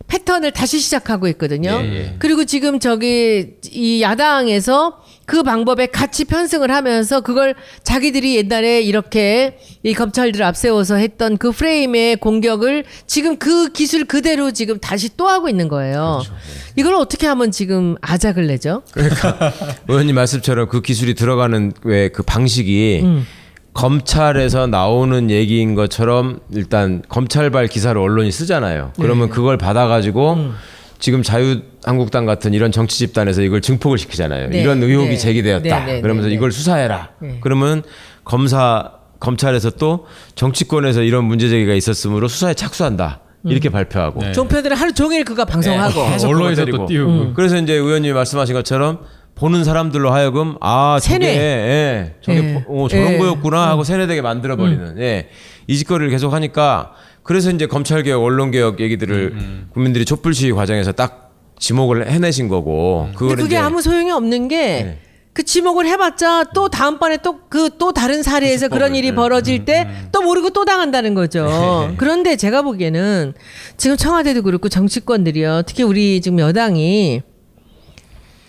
패턴을 다시 시작하고 있거든요. 예. 그리고 지금 저기 이 야당에서 그 방법에 같이 편승을 하면서 그걸 자기들이 옛날에 이렇게 이 검찰들을 앞세워서 했던 그 프레임의 공격을 지금 그 기술 그대로 지금 다시 또 하고 있는 거예요. 그렇죠. 이걸 어떻게 하면 지금 아작을 내죠? 의원님 말씀처럼 그 기술이 들어가는 왜 그 방식이 검찰에서 나오는 얘기인 것처럼 일단 검찰발 기사를 언론이 쓰잖아요. 그러면 그걸 받아가지고 지금 자유한국당 같은 이런 정치 집단에서 이걸 증폭을 시키잖아요. 네. 이런 의혹이 네. 제기되었다. 네. 네. 그러면서 네. 이걸 수사해라. 네. 그러면 검찰에서 또 정치권에서 이런 문제 제기가 있었으므로 수사에 착수한다. 이렇게 발표하고. 네. 종편들은 하루 종일 그거 방송하고. 네. 계속 언론에서 그거 또 때리고. 띄우고. 그래서 이제 의원님이 말씀하신 것처럼 보는 사람들로 하여금 세뇌. 저게 예. 저런 예. 거였구나 하고 세뇌되게 만들어 버리는 예. 이 짓거리를 계속 하니까 그래서 이제 검찰 개혁, 언론 개혁 얘기들을 국민들이 촛불 시위 과정에서 딱 지목을 해내신 거고 근데 그거를 그게 이제 아무 소용이 없는 게 네. 그 지목을 해봤자 또 다음번에 또 또 다른 사례에서 그런 일이 벌어질 때 또 모르고 또 당한다는 거죠. 그런데 제가 보기에는 지금 청와대도 그렇고 정치권들이요. 특히 우리 지금 여당이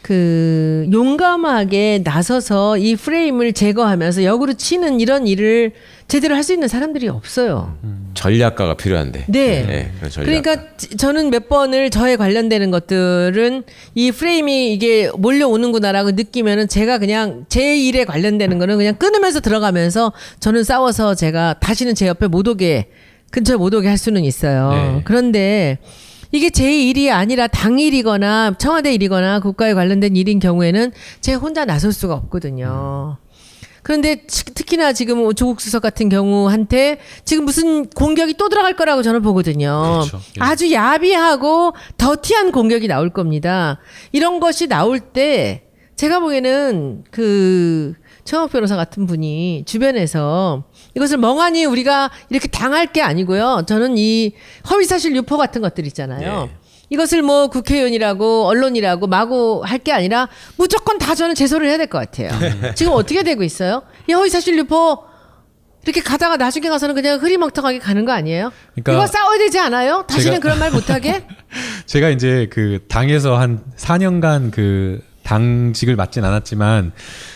그 용감하게 나서서 이 프레임을 제거하면서 역으로 치는 이런 일을 제대로 할 수 있는 사람들이 없어요. 전략가가 필요한데. 네. 그런 전략가. 그러니까 저는 몇 번을 저에 관련되는 것들은 이 프레임이 이게 몰려오는구나라고 느끼면은 제가 그냥 제 일에 관련되는 거는 그냥 끊으면서 들어가면서 저는 싸워서 제가 다시는 제 옆에 못 오게 근처에 못 오게 할 수는 있어요. 네. 그런데 이게 제 일이 아니라 당 일이거나 청와대 일이거나 국가에 관련된 일인 경우에는 제가 혼자 나설 수가 없거든요. 그런데 특히나 지금 조국 수석 같은 경우한테 지금 무슨 공격이 또 들어갈 거라고 저는 보거든요. 그렇죠. 예. 아주 야비하고 더티한 공격이 나올 겁니다. 이런 것이 나올 때 제가 보기에는 그 최영학 변호사 같은 분이 주변에서 이것을 멍하니 우리가 이렇게 당할 게 아니고요. 저는 이 허위사실 유포 같은 것들 있잖아요. 예. 이것을 뭐 국회의원이라고 언론이라고 마구 할 게 아니라 무조건 다 저는 제소를 해야 될 것 같아요. 지금 어떻게 되고 있어요? 이 허위사실 유포 이렇게 가다가 나중에 가서는 그냥 흐리멍텅하게 가는 거 아니에요? 그러니까 이거 싸워야 되지 않아요? 다시는 제가- 그런 말 못하게? 제가 이제 그 당에서 한 4년간 그 당직을 맡진 않았지만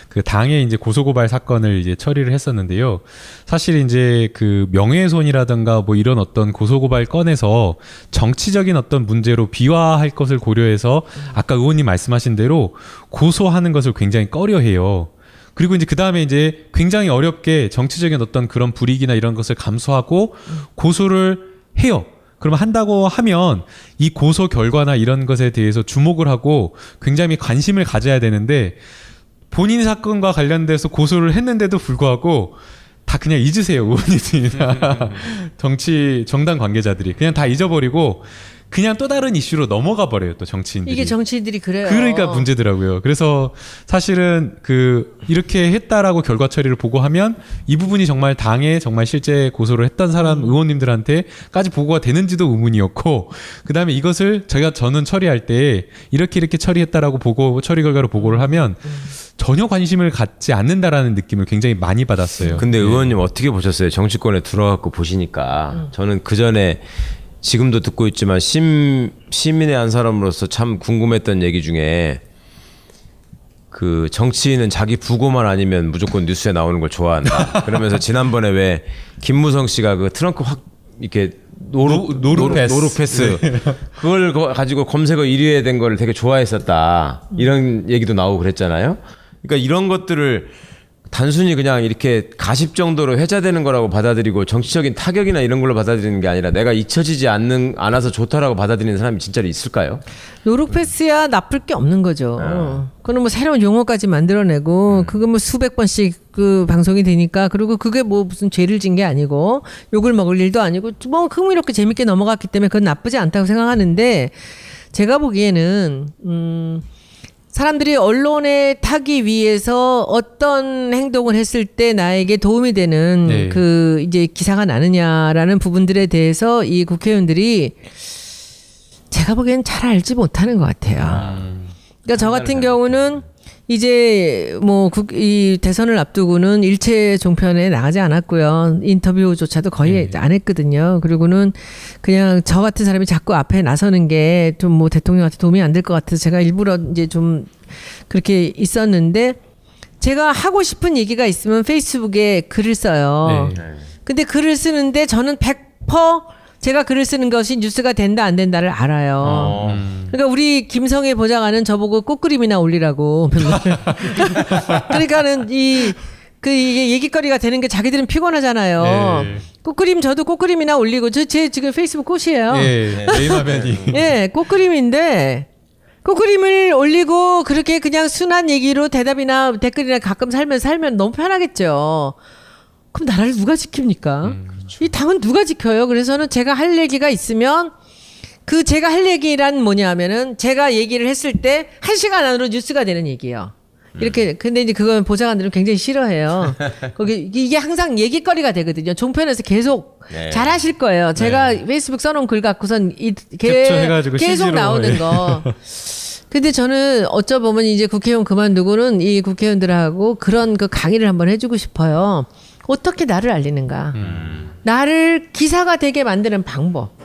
그 당의 이제 고소고발 사건을 이제 처리를 했었는데요. 사실 이제 그 명예훼손이라든가 뭐 이런 어떤 고소고발 건에서 정치적인 어떤 문제로 비화할 것을 고려해서 아까 의원님 말씀하신 대로 고소하는 것을 굉장히 꺼려해요. 그리고 이제 그 다음에 이제 굉장히 어렵게 정치적인 어떤 그런 불이익이나 이런 것을 감수하고 고소를 해요. 그러면 한다고 하면 이 고소 결과나 이런 것에 대해서 주목을 하고 굉장히 관심을 가져야 되는데 본인 사건과 관련돼서 고소를 했는데도 불구하고 다 그냥 잊으세요. 의원님들이나 정당 관계자들이 그냥 다 잊어버리고 그냥 또 다른 이슈로 넘어가 버려요. 또 정치인들이. 이게 정치인들이 그래요. 그러니까 문제더라고요. 그래서 사실은 그 이렇게 했다라고 결과 처리를 보고하면 이 부분이 정말 당에 정말 실제 고소를 했던 사람 의원님들한테까지 보고가 되는지도 의문이었고 그다음에 이것을 저는 처리할 때 이렇게 처리했다라고 보고 처리 결과로 보고를 하면 전혀 관심을 갖지 않는다라는 느낌을 굉장히 많이 받았어요. 근데 의원님 어떻게 보셨어요? 정치권에 들어가고 보시니까 저는 그 전에 지금도 듣고 있지만 시민의 한 사람으로서 참 궁금했던 얘기 중에 그 정치인은 자기 부고만 아니면 무조건 뉴스에 나오는 걸 좋아한다. 그러면서 지난번에 왜 김무성 씨가 그 트렁크 확 이렇게 노루패스 그걸 가지고 검색어 1위에 된 거를 되게 좋아했었다. 이런 얘기도 나오고 그랬잖아요. 그러니까 이런 것들을 단순히 그냥 이렇게 가십 정도로 회자되는 거라고 받아들이고 정치적인 타격이나 이런 걸로 받아들이는 게 아니라 내가 잊혀지지 않아서 좋다라고 받아들이는 사람이 진짜로 있을까요? 노룩패스야 나쁠 게 없는 거죠. 그거는 뭐 새로운 용어까지 만들어내고 그거 뭐 수백 번씩 그 방송이 되니까 그리고 그게 뭐 무슨 죄를 진 게 아니고 욕을 먹을 일도 아니고 뭐 흥미롭게 재밌게 넘어갔기 때문에 그건 나쁘지 않다고 생각하는데 제가 보기에는 사람들이 언론에 타기 위해서 어떤 행동을 했을 때 나에게 도움이 되는 네. 그 이제 기사가 나느냐라는 부분들에 대해서 이 국회의원들이 제가 보기엔 잘 알지 못하는 것 같아요. 그러니까 저 같은 경우는 이제 뭐 이 대선을 앞두고는 일체 종편에 나가지 않았고요. 인터뷰조차도 거의 안 했거든요. 그리고는 그냥 저 같은 사람이 자꾸 앞에 나서는 게 좀 뭐 대통령한테 도움이 안 될 것 같아서 제가 일부러 이제 좀 그렇게 있었는데 제가 하고 싶은 얘기가 있으면 페이스북에 글을 써요. 네. 근데 글을 쓰는데 저는 100% 제가 글을 쓰는 것이 뉴스가 된다 안 된다를 알아요. 그러니까 우리 김성애 보좌관은 저보고 꽃그림이나 올리라고. 그러니까는 이게 얘기거리가 되는 게 자기들은 피곤하잖아요. 네. 꽃그림 저도 꽃그림이나 올리고 제 지금 페이스북 꽃이에요. 예, 메인 화면이. 예, 꽃그림인데 꽃그림을 올리고 그렇게 그냥 순한 얘기로 대답이나 댓글이나 가끔 살면 너무 편하겠죠. 그럼 나라를 누가 지킵니까? 이 당은 누가 지켜요? 그래서는 제가 할 얘기가 있으면 그 제가 할 얘기란 뭐냐면은 제가 얘기를 했을 때 1시간 안으로 뉴스가 되는 얘기예요. 이렇게 근데 이제 그건 보좌관들은 굉장히 싫어해요. 거기 이게 항상 얘기거리가 되거든요. 종편에서 계속 네. 잘하실 거예요. 제가 페이스북 써놓은 글 갖고선 캡처해가지고 계속 CG로, 나오는 예. 거. 근데 저는 어쩌보면 이제 국회의원 그만두고는 이 국회의원들하고 그런 그 강의를 한번 해주고 싶어요. 어떻게 나를 알리는가? 나를 기사가 되게 만드는 방법.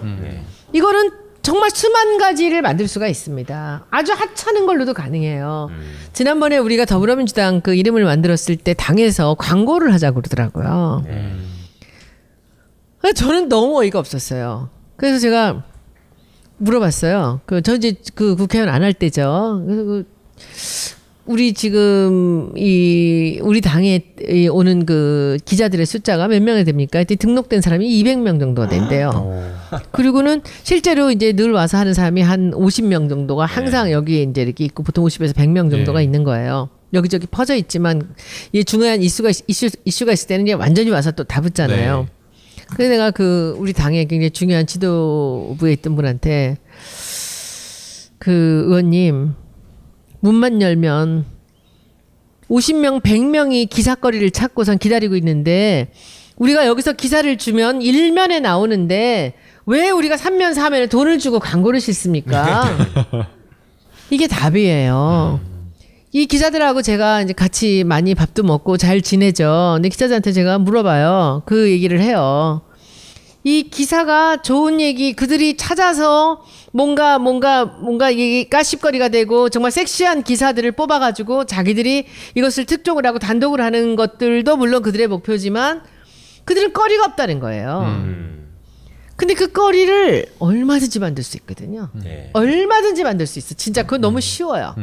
이거는 정말 수만 가지를 만들 수가 있습니다. 아주 하찮은 걸로도 가능해요. 지난번에 우리가 더불어민주당 그 이름을 만들었을 때 당에서 광고를 하자고 그러더라고요. 저는 너무 어이가 없었어요. 그래서 제가 물어봤어요. 저 이제 그 국회의원 안 할 때죠. 그래서 우리 지금 우리 당에 오는 그 기자들의 숫자가 몇 명이 됩니까? 등록된 사람이 200명 정도가 된대요. 그리고는 실제로 이제 늘 와서 하는 사람이 한 50명 정도가 항상 여기에 이제 이렇게 있고 보통 50에서 100명 정도가 네. 있는 거예요. 여기저기 퍼져 있지만 이 중요한 이슈가 있을 때는 이제 완전히 와서 또 다 붙잖아요. 네. 그래서 내가 우리 당의 굉장히 중요한 지도부에 있던 분한테 그 의원님 문만 열면 50명, 100명이 기사거리를 찾고선 기다리고 있는데 우리가 여기서 기사를 주면 일면에 나오는데 왜 우리가 3면, 4면에 돈을 주고 광고를 싣습니까? 이게 답이에요. 이 기자들하고 제가 이제 같이 많이 밥도 먹고 잘 지내죠. 근데 기자들한테 제가 물어봐요. 그 얘기를 해요. 이 기사가 좋은 얘기 그들이 찾아서 뭔가 이게 까십거리가 되고 정말 섹시한 기사들을 뽑아가지고 자기들이 이것을 특종을 하고 단독을 하는 것들도 물론 그들의 목표지만 그들은 거리가 없다는 거예요. 근데 그 거리를 얼마든지 만들 수 있거든요. 네. 얼마든지 만들 수 있어. 진짜 그건 너무 쉬워요.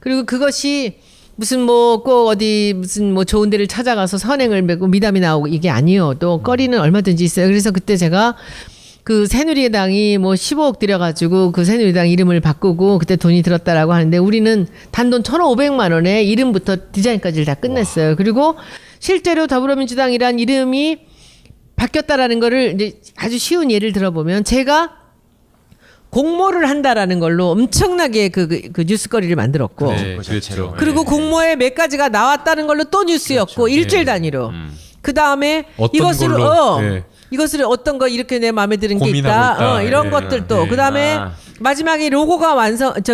그리고 그것이 무슨 뭐 꼭 어디 무슨 뭐 좋은 데를 찾아가서 선행을 메고 미담이 나오고 이게 아니어도 거리는 얼마든지 있어요. 그래서 그때 제가 그 새누리당이 뭐 15억 들여가지고 그 새누리당 이름을 바꾸고 그때 돈이 들었다라고 하는데 우리는 단돈 1,500만 원에 이름부터 디자인까지를 다 끝냈어요. 그리고 실제로 더불어민주당이란 이름이 바뀌었다라는 거를 이제 아주 쉬운 예를 들어보면 제가 공모를 한다라는 걸로 엄청나게 그 뉴스거리를 만들었고 네, 그렇죠. 그리고 공모에 몇 가지가 나왔다는 걸로 또 뉴스였고 그렇죠. 일주일 네. 단위로 그 다음에 어떤 이것을 걸로, 네. 이것을 어떤 거 이렇게 내 마음에 드는 게 고민하고 있다, 있다. 이런 네. 것들도 네. 그 다음에 마지막에 로고가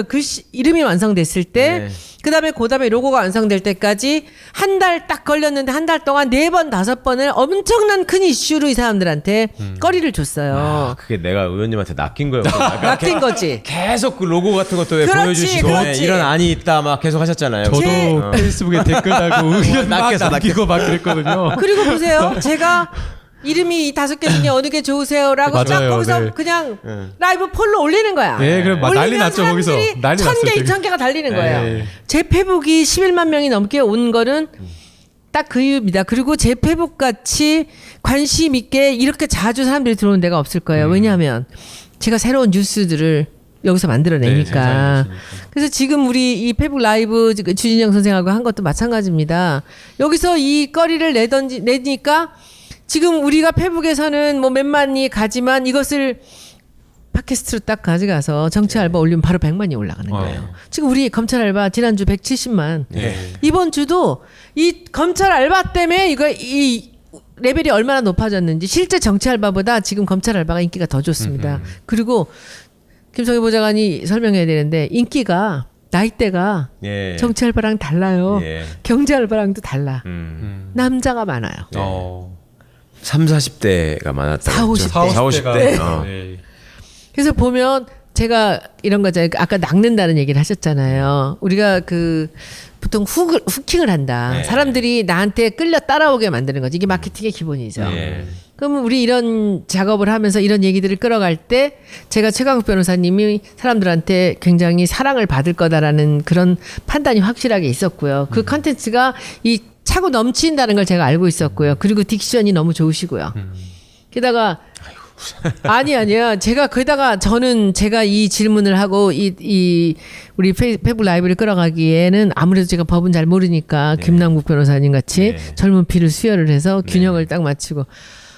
글씨 이름이 완성됐을 때 네. 그다음에 로고가 완성될 때까지 한 달 딱 걸렸는데 한 달 동안 4번 5번을 엄청난 큰 이슈로 이 사람들한테 거리를 줬어요. 그게 내가 의원님한테 낚인 거예요. 낚인 거지. 계속 그 로고 같은 것도 왜 그렇지, 보여주시고 그렇지. 이런 안이 있다 막 계속 하셨잖아요. 저도 제- 페이스북에 댓글 달고 의견 막 낚였어, 남기고 막 그랬거든요. 그리고 보세요. 제가 이름이 이 5개 중에 어느 게 좋으세요라고 쫙 맞아요. 거기서 네. 그냥 라이브 폴로 올리는 거야. 네, 그럼 막 난리 올리면 났죠, 거기서. 사람들이 난리 1,000개, 났어요, 되게. 2,000개가 달리는 거예요. 네. 제 페북이 11만 명이 넘게 온 거는 딱 그 이유입니다. 그리고 제 페북 같이 관심 있게 이렇게 자주 사람들이 들어오는 데가 없을 거예요. 왜냐하면 제가 새로운 뉴스들을 여기서 만들어내니까. 네, 그래서 지금 우리 이 페북 라이브 주진영 선생하고 한 것도 마찬가지입니다. 여기서 이 거리를 내니까 지금 우리가 페북에서는 뭐 몇만이 가지만 이것을 팟캐스트로 딱 가져가서 정치 알바 올리면 바로 100만이 올라가는 거예요. 지금 우리 검찰 알바 지난주 170만. 네. 이번 주도 이 검찰 알바 때문에 이 레벨이 얼마나 높아졌는지 실제 정치 알바보다 지금 검찰 알바가 인기가 더 좋습니다. 그리고 김성희 보좌관이 설명해야 되는데 인기가 나이대가 예. 정치 알바랑 달라요. 예. 경제 알바랑도 달라. 남자가 많아요. 3, 40대가 많았다. 4, 50대. 4, 50대. 네. 그래서 보면 제가 이런 거잖아요. 아까 낚는다는 얘기를 하셨잖아요. 우리가 그 보통 후킹을 한다. 네. 사람들이 나한테 끌려 따라오게 만드는 거지. 이게 마케팅의 기본이죠. 네. 그러면 우리 이런 작업을 하면서 이런 얘기들을 끌어갈 때 제가 최강욱 변호사님이 사람들한테 굉장히 사랑을 받을 거다라는 그런 판단이 확실하게 있었고요. 그 컨텐츠가 이 차고 넘친다는 걸 제가 알고 있었고요. 그리고 딕션이 너무 좋으시고요. 게다가 아니야. 게다가 제가 이 질문을 하고 이 우리 페북 라이브를 끌어가기에는 아무래도 제가 법은 잘 모르니까 김남국 변호사님 같이 젊은 피를 수혈을 해서 균형을 딱 맞추고.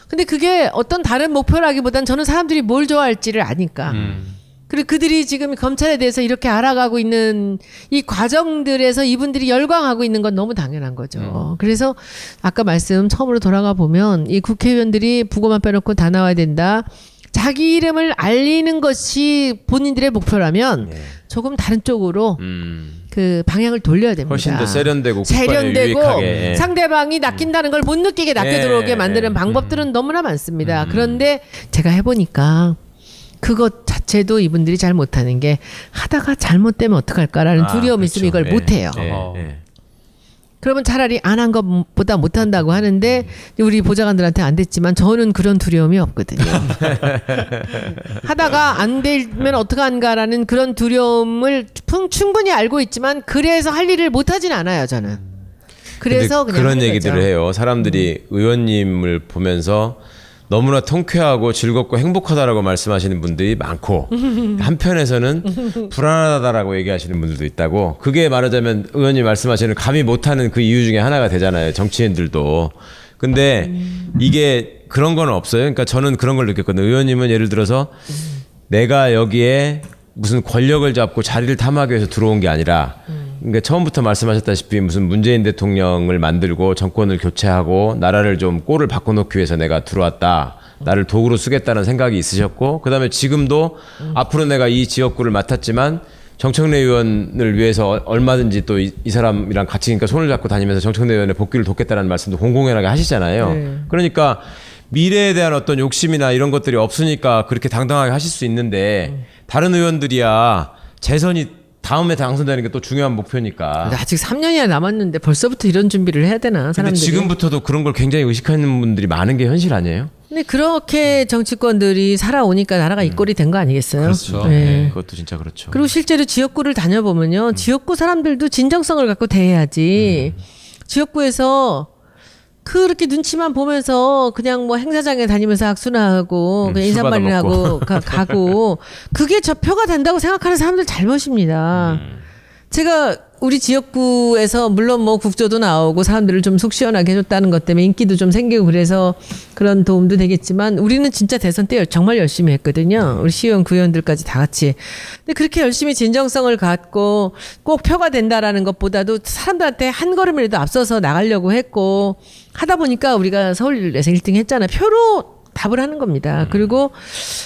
근데 그게 어떤 다른 목표라기보단 저는 사람들이 뭘 좋아할지를 아니까. 그리고 그들이 지금 검찰에 대해서 이렇게 알아가고 있는 이 과정들에서 이분들이 열광하고 있는 건 너무 당연한 거죠. 그래서 아까 말씀 처음으로 돌아가 보면 이 국회의원들이 부고만 빼놓고 다 나와야 된다. 자기 이름을 알리는 것이 본인들의 목표라면 조금 다른 쪽으로 그 방향을 돌려야 됩니다. 훨씬 더 세련되고 국가에 유익하게. 상대방이 낚인다는 걸 못 느끼게 낚여 들어오게 만드는 방법들은 너무나 많습니다. 그런데 제가 해보니까 그것 자체도 이분들이 잘 못하는 게 하다가 잘못되면 어떡할까라는 두려움이 있으면 이걸 못해요. 그러면 차라리 안 한 것보다 못한다고 하는데 우리 보좌관들한테 안 됐지만 저는 그런 두려움이 없거든요. 하다가 안 되면 어떡한가라는 그런 두려움을 충분히 알고 있지만 그래서 할 일을 못하진 않아요. 저는. 그래서 그냥 그런 하는 얘기들을 거죠. 해요. 사람들이 의원님을 보면서 너무나 통쾌하고 즐겁고 행복하다라고 말씀하시는 분들이 많고 한편에서는 불안하다라고 얘기하시는 분들도 있다고. 그게 말하자면 의원님 말씀하시는 감히 못하는 그 이유 중에 하나가 되잖아요. 정치인들도. 근데 이게 그런 건 없어요. 그러니까 저는 그런 걸 느꼈거든요. 의원님은 예를 들어서 내가 여기에 무슨 권력을 잡고 자리를 탐하기 위해서 들어온 게 아니라 그러니까 처음부터 말씀하셨다시피 무슨 문재인 대통령을 만들고 정권을 교체하고 나라를 좀 꼴을 바꿔놓기 위해서 내가 들어왔다. 나를 도구로 쓰겠다는 생각이 있으셨고 그다음에 지금도 앞으로 내가 이 지역구를 맡았지만 정청래 의원을 위해서 얼마든지 또 이 사람이랑 같이 그러니까 손을 잡고 다니면서 정청래 의원의 복귀를 돕겠다는 말씀도 공공연하게 하시잖아요. 네. 그러니까 미래에 대한 어떤 욕심이나 이런 것들이 없으니까 그렇게 당당하게 하실 수 있는데 다른 의원들이야 재선이 다음에 당선되는 게 또 중요한 목표니까. 근데 아직 3년이나 남았는데 벌써부터 이런 준비를 해야 되나 근데 사람들이. 지금부터도 그런 걸 굉장히 의식하는 분들이 많은 게 현실 아니에요? 근데 그렇게 정치권들이 살아오니까 나라가 이 꼴이 된 거 아니겠어요? 그렇죠. 네. 그것도 진짜 그렇죠. 그리고 실제로 지역구를 다녀보면요. 지역구 사람들도 진정성을 갖고 대해야지. 지역구에서 그렇게 눈치만 보면서 그냥 뭐 행사장에 다니면서 악수나 하고 그냥 술 인사말이나 하고 받아먹고. 가고 그게 표가 된다고 생각하는 사람들 잘못입니다. 제가 우리 지역구에서 물론 뭐 국조도 나오고 사람들을 좀 속 시원하게 해줬다는 것 때문에 인기도 좀 생기고 그래서 그런 도움도 되겠지만 우리는 진짜 대선 때 정말 열심히 했거든요. 우리 시의원, 구의원들까지 다 같이. 근데 그렇게 열심히 진정성을 갖고 꼭 표가 된다라는 것보다도 사람들한테 한 걸음이라도 앞서서 나가려고 했고 하다 보니까 우리가 서울에서 1등 했잖아요. 표로 답을 하는 겁니다. 그리고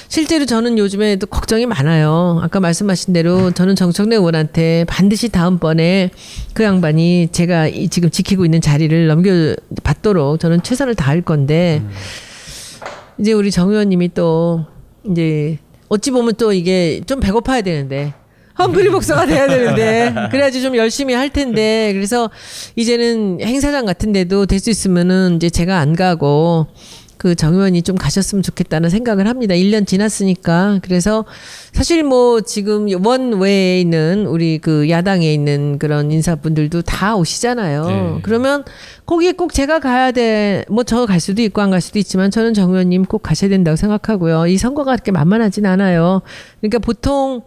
실제로 저는 요즘에도 걱정이 많아요. 아까 말씀하신 대로 저는 정청래 의원한테 반드시 다음번에 그 양반이 제가 지금 지키고 있는 자리를 넘겨받도록 저는 최선을 다할 건데 이제 우리 정 의원님이 또 이제 어찌 보면 또 이게 좀 배고파야 되는데 헝그리 복서가 돼야 되는데 그래야지 좀 열심히 할 텐데 그래서 이제는 행사장 같은 데도 될 수 있으면은 이제 제가 안 가고 그 정 의원이 좀 가셨으면 좋겠다는 생각을 합니다. 1년 지났으니까. 그래서 사실 뭐 지금 원외에 있는 우리 그 야당에 있는 그런 인사분들도 다 오시잖아요. 네. 그러면 거기에 꼭 제가 가야 돼. 뭐 저 갈 수도 있고 안 갈 수도 있지만 저는 정 의원님 꼭 가셔야 된다고 생각하고요. 이 선거가 그렇게 만만하진 않아요. 그러니까 보통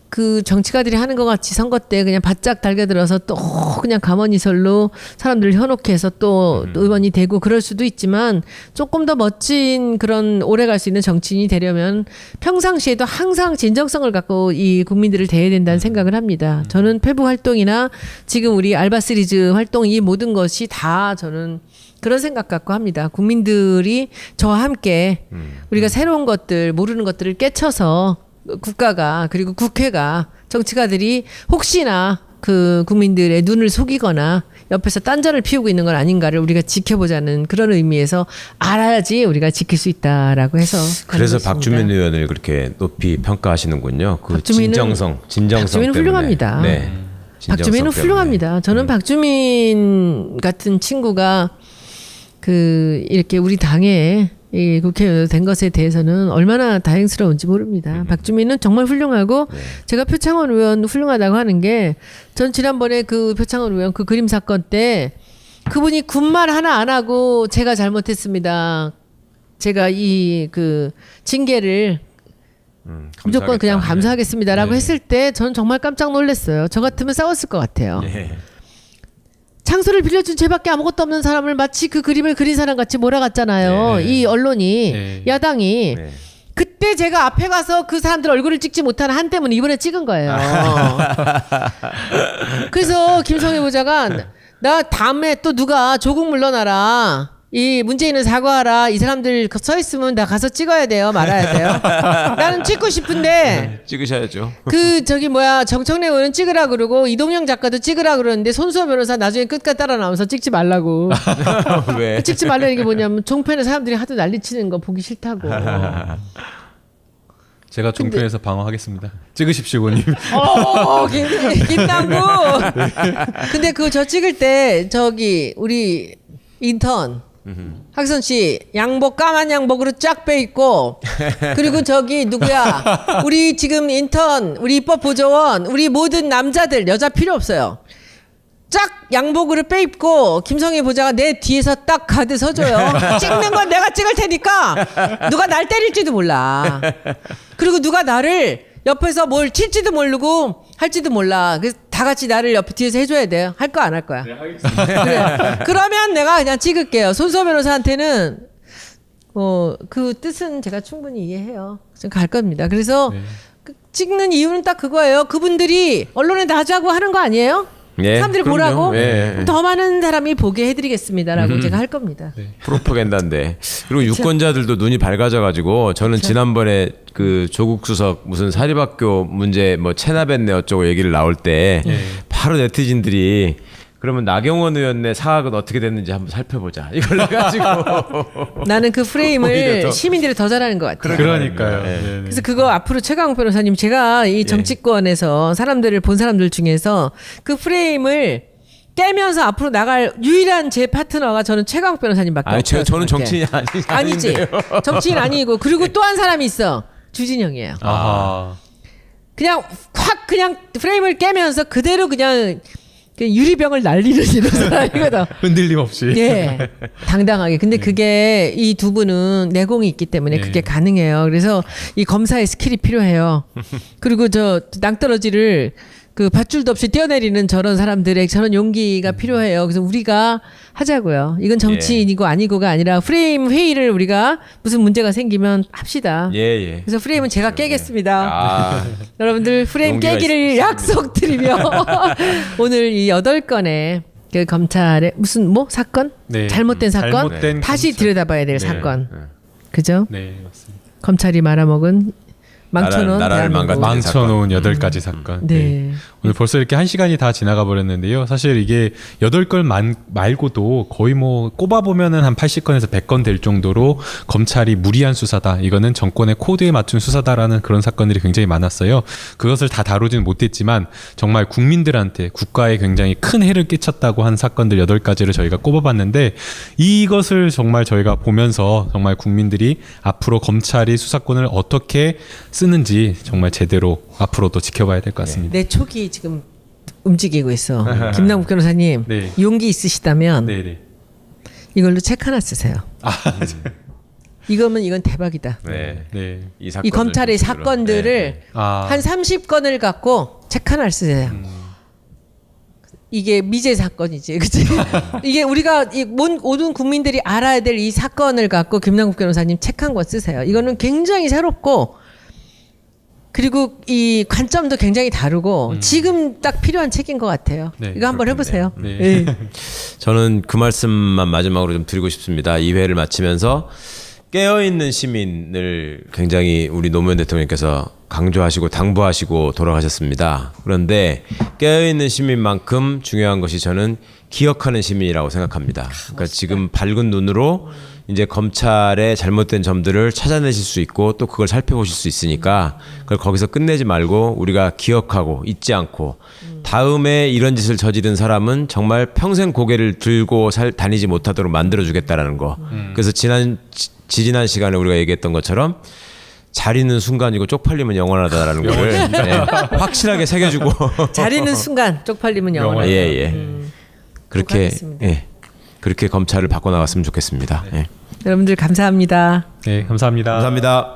그 정치가들이 하는 것 같이 선거 때 그냥 바짝 달겨들어서 또 그냥 가만히설로 사람들을 현혹해 해서 또 의원이 되고 그럴 수도 있지만 조금 더 멋진 그런 오래 갈 수 있는 정치인이 되려면 평상시에도 항상 진정성을 갖고 이 국민들을 대해야 된다는 생각을 합니다. 저는 페북 활동이나 지금 우리 알바 시리즈 활동 이 모든 것이 다 저는 그런 생각 갖고 합니다. 국민들이 저와 함께 우리가 새로운 것들 모르는 것들을 깨쳐서 국가가 그리고 국회가 정치가들이 혹시나 그 국민들의 눈을 속이거나 옆에서 딴전을 피우고 있는 건 아닌가를 우리가 지켜보자는 그런 의미에서 알아야지 우리가 지킬 수 있다라고 해서 그래서 가는 것입니다. 박주민 의원을 그렇게 높이 평가하시는군요. 그 박주민은 진정성 때문에. 훌륭합니다. 네. 박주민은 때문에. 훌륭합니다. 저는 박주민 같은 친구가 그 이렇게 우리 당에 이 국회의원 된 것에 대해서는 얼마나 다행스러운지 모릅니다. 박주민은 정말 훌륭하고 제가 표창원 의원 훌륭하다고 하는 게 전 지난번에 그 표창원 의원 그 그림 사건 때 그분이 군말 하나 안 하고 제가 잘못했습니다. 제가 이 그 징계를 무조건 그냥 감사하겠습니다라고 네. 했을 때 저는 정말 깜짝 놀랐어요. 저 같으면 싸웠을 것 같아요. 네. 창소를 빌려준 죄밖에 아무것도 없는 사람을 마치 그 그림을 그린 사람 같이 몰아갔잖아요. 네. 이 언론이 네. 야당이 네. 그때 제가 앞에 가서 그 사람들 얼굴을 찍지 못한 한 때문에 이번에 찍은 거예요. 그래서 김성애 보좌가 나 다음에 또 누가 조국 물러나라. 이 문재인은 사과하라. 이 사람들 서 있으면 나 가서 찍어야 돼요. 말아야 돼요. 나는 찍고 싶은데 찍으셔야죠. 그 저기 뭐야 정청래 의원은 찍으라 그러고 이동영 작가도 찍으라 그러는데 손수호 변호사 나중에 끝까지 따라 나오면서 찍지 말라고. 왜? 찍지 말라는 게 뭐냐면 종편에 사람들이 하도 난리치는 거 보기 싫다고. 제가 종편에서 방어하겠습니다. 찍으십시오님. 김남구. 근데 그 저 찍을 때 저기 우리 인턴 학선 씨 양복 까만 양복으로 쫙 빼 입고 그리고 저기 누구야 우리 지금 인턴 우리 입법 보조원 우리 모든 남자들 여자 필요 없어요. 쫙 양복으로 빼 입고 김성애 보좌가 내 뒤에서 딱 가드 서줘요. 찍는 건 내가 찍을 테니까 누가 날 때릴지도 몰라. 그리고 누가 나를 옆에서 뭘 칠지도 모르고 할지도 몰라. 그래서 다 같이 나를 옆에 뒤에서 해줘야 돼요. 할 거 안 할 거야. 네, 하겠습니다. 그래. 그러면 내가 그냥 찍을게요. 손수호 변호사한테는 그 뜻은 제가 충분히 이해해요. 지금 갈 겁니다. 그래서 네. 찍는 이유는 딱 그거예요. 그분들이 언론에 나자고 하는 거 아니에요? 예, 사람들이 그럼요. 보라고 예. 더 많은 사람이 보게 해드리겠습니다라고 제가 할 겁니다. 네. 프로파간다인데. 그리고 유권자들도 눈이 밝아져가지고 저는 지난번에 그 조국 수석 무슨 사립학교 문제 뭐 체납했네 어쩌고 얘기를 나올 때 바로 네티즌들이 그러면 나경원 의원의 사학은 어떻게 됐는지 한번 살펴보자. 이걸 해가지고 나는 그 오히려 프레임을 더- 시민들이 더 잘하는 것 같아요. 그러니까요. 네. 네, 네. 그래서 그거 앞으로 최강욱 변호사님 제가 이 정치권에서 사람들을 본 사람들 중에서 그 프레임을 깨면서 앞으로 나갈 유일한 제 파트너가 저는 최강욱 변호사님밖에 아니 없어요. 저는 저한테. 정치인이 아니지. 아닌데요. 정치인 아니고 그리고 또 한 사람이 있어. 주진영이에요. 아하. 그냥 확 그냥 프레임을 깨면서 그대로 그냥 유리병을 날리는 이런 사람이거든. 흔들림 없이. 예, 당당하게. 근데 그게 이 두 분은 내공이 있기 때문에 네. 그게 가능해요. 그래서 이 검사의 스킬이 필요해요. 그리고 저 낭떠러지를 그 밧줄도 없이 뛰어내리는 저런 사람들의 저런 용기가 필요해요. 그래서 우리가 하자고요. 이건 정치인이고 아니고가 아니라 프레임 회의를 우리가 무슨 문제가 생기면 합시다. 예. 그래서 프레임은 제가 깨겠습니다. 아, 여러분들 프레임 용기가 깨기를 있습니다. 약속드리며 오늘 이 8건의 그 검찰의 무슨 뭐 사건? 네. 잘못된 사건? 잘못된 다시 검찰. 들여다봐야 될 네. 사건. 그죠? 네, 맞습니다. 검찰이 말아먹은 망쳐놓은 나라를 대한민국. 망가뜨린 망쳐놓은 8가지 사건. 네. 오늘 벌써 이렇게 1시간이 다 지나가 버렸는데요. 사실 이게 8건 말고도 거의 뭐 꼽아보면은 한 80건에서 100건 될 정도로 검찰이 무리한 수사다. 이거는 정권의 코드에 맞춘 수사다라는 그런 사건들이 굉장히 많았어요. 그것을 다 다루지는 못했지만 정말 국민들한테 국가에 굉장히 큰 해를 끼쳤다고 한 사건들 8가지를 저희가 꼽아봤는데 이것을 정말 저희가 보면서 정말 국민들이 앞으로 검찰이 수사권을 어떻게 쓰는지 정말 제대로 앞으로도 지켜봐야 될 것 같습니다. 내 촉이 지금 움직이고 있어. 김남국 변호사님 네. 용기 있으시다면 네네. 이걸로 책 하나 쓰세요. 이건 대박이다. 네. 네. 이 사건을 검찰의 중심으로. 사건들을 네. 아. 한 30건을 갖고 책 하나를 쓰세요. 이게 미제 사건이지, 그치? 이게 우리가 모든 국민들이 알아야 될 이 사건을 갖고 김남국 변호사님 책 한 권 쓰세요. 이거는 굉장히 새롭고 그리고 이 관점도 굉장히 다르고 지금 딱 필요한 책인 것 같아요. 네, 이거 한번 해보세요. 네. 예. 저는 그 말씀만 마지막으로 좀 드리고 싶습니다. 이 회를 마치면서 깨어있는 시민을 굉장히 우리 노무현 대통령께서 강조하시고 당부하시고 돌아가셨습니다. 그런데 깨어있는 시민만큼 중요한 것이 저는 기억하는 시민이라고 생각합니다. 그러니까 지금 밝은 눈으로 이제 검찰의 잘못된 점들을 찾아내실 수 있고 또 그걸 살펴보실 수 있으니까 그걸 거기서 끝내지 말고 우리가 기억하고 잊지 않고 다음에 이런 짓을 저지른 사람은 정말 평생 고개를 들고 다니지 못하도록 만들어주겠다라는 거. 그래서 지지난 시간에 우리가 얘기했던 것처럼 자리는 순간이고 쪽팔림은 영원하다라는 거를 확실하게 새겨주고 자리는 순간, 쪽팔림은 영원하다. 예. 그렇게 하겠습니다. 그렇게 검찰을 바꿔 나갔으면 좋겠습니다. 예. 여러분들 감사합니다. 네, 감사합니다. 감사합니다.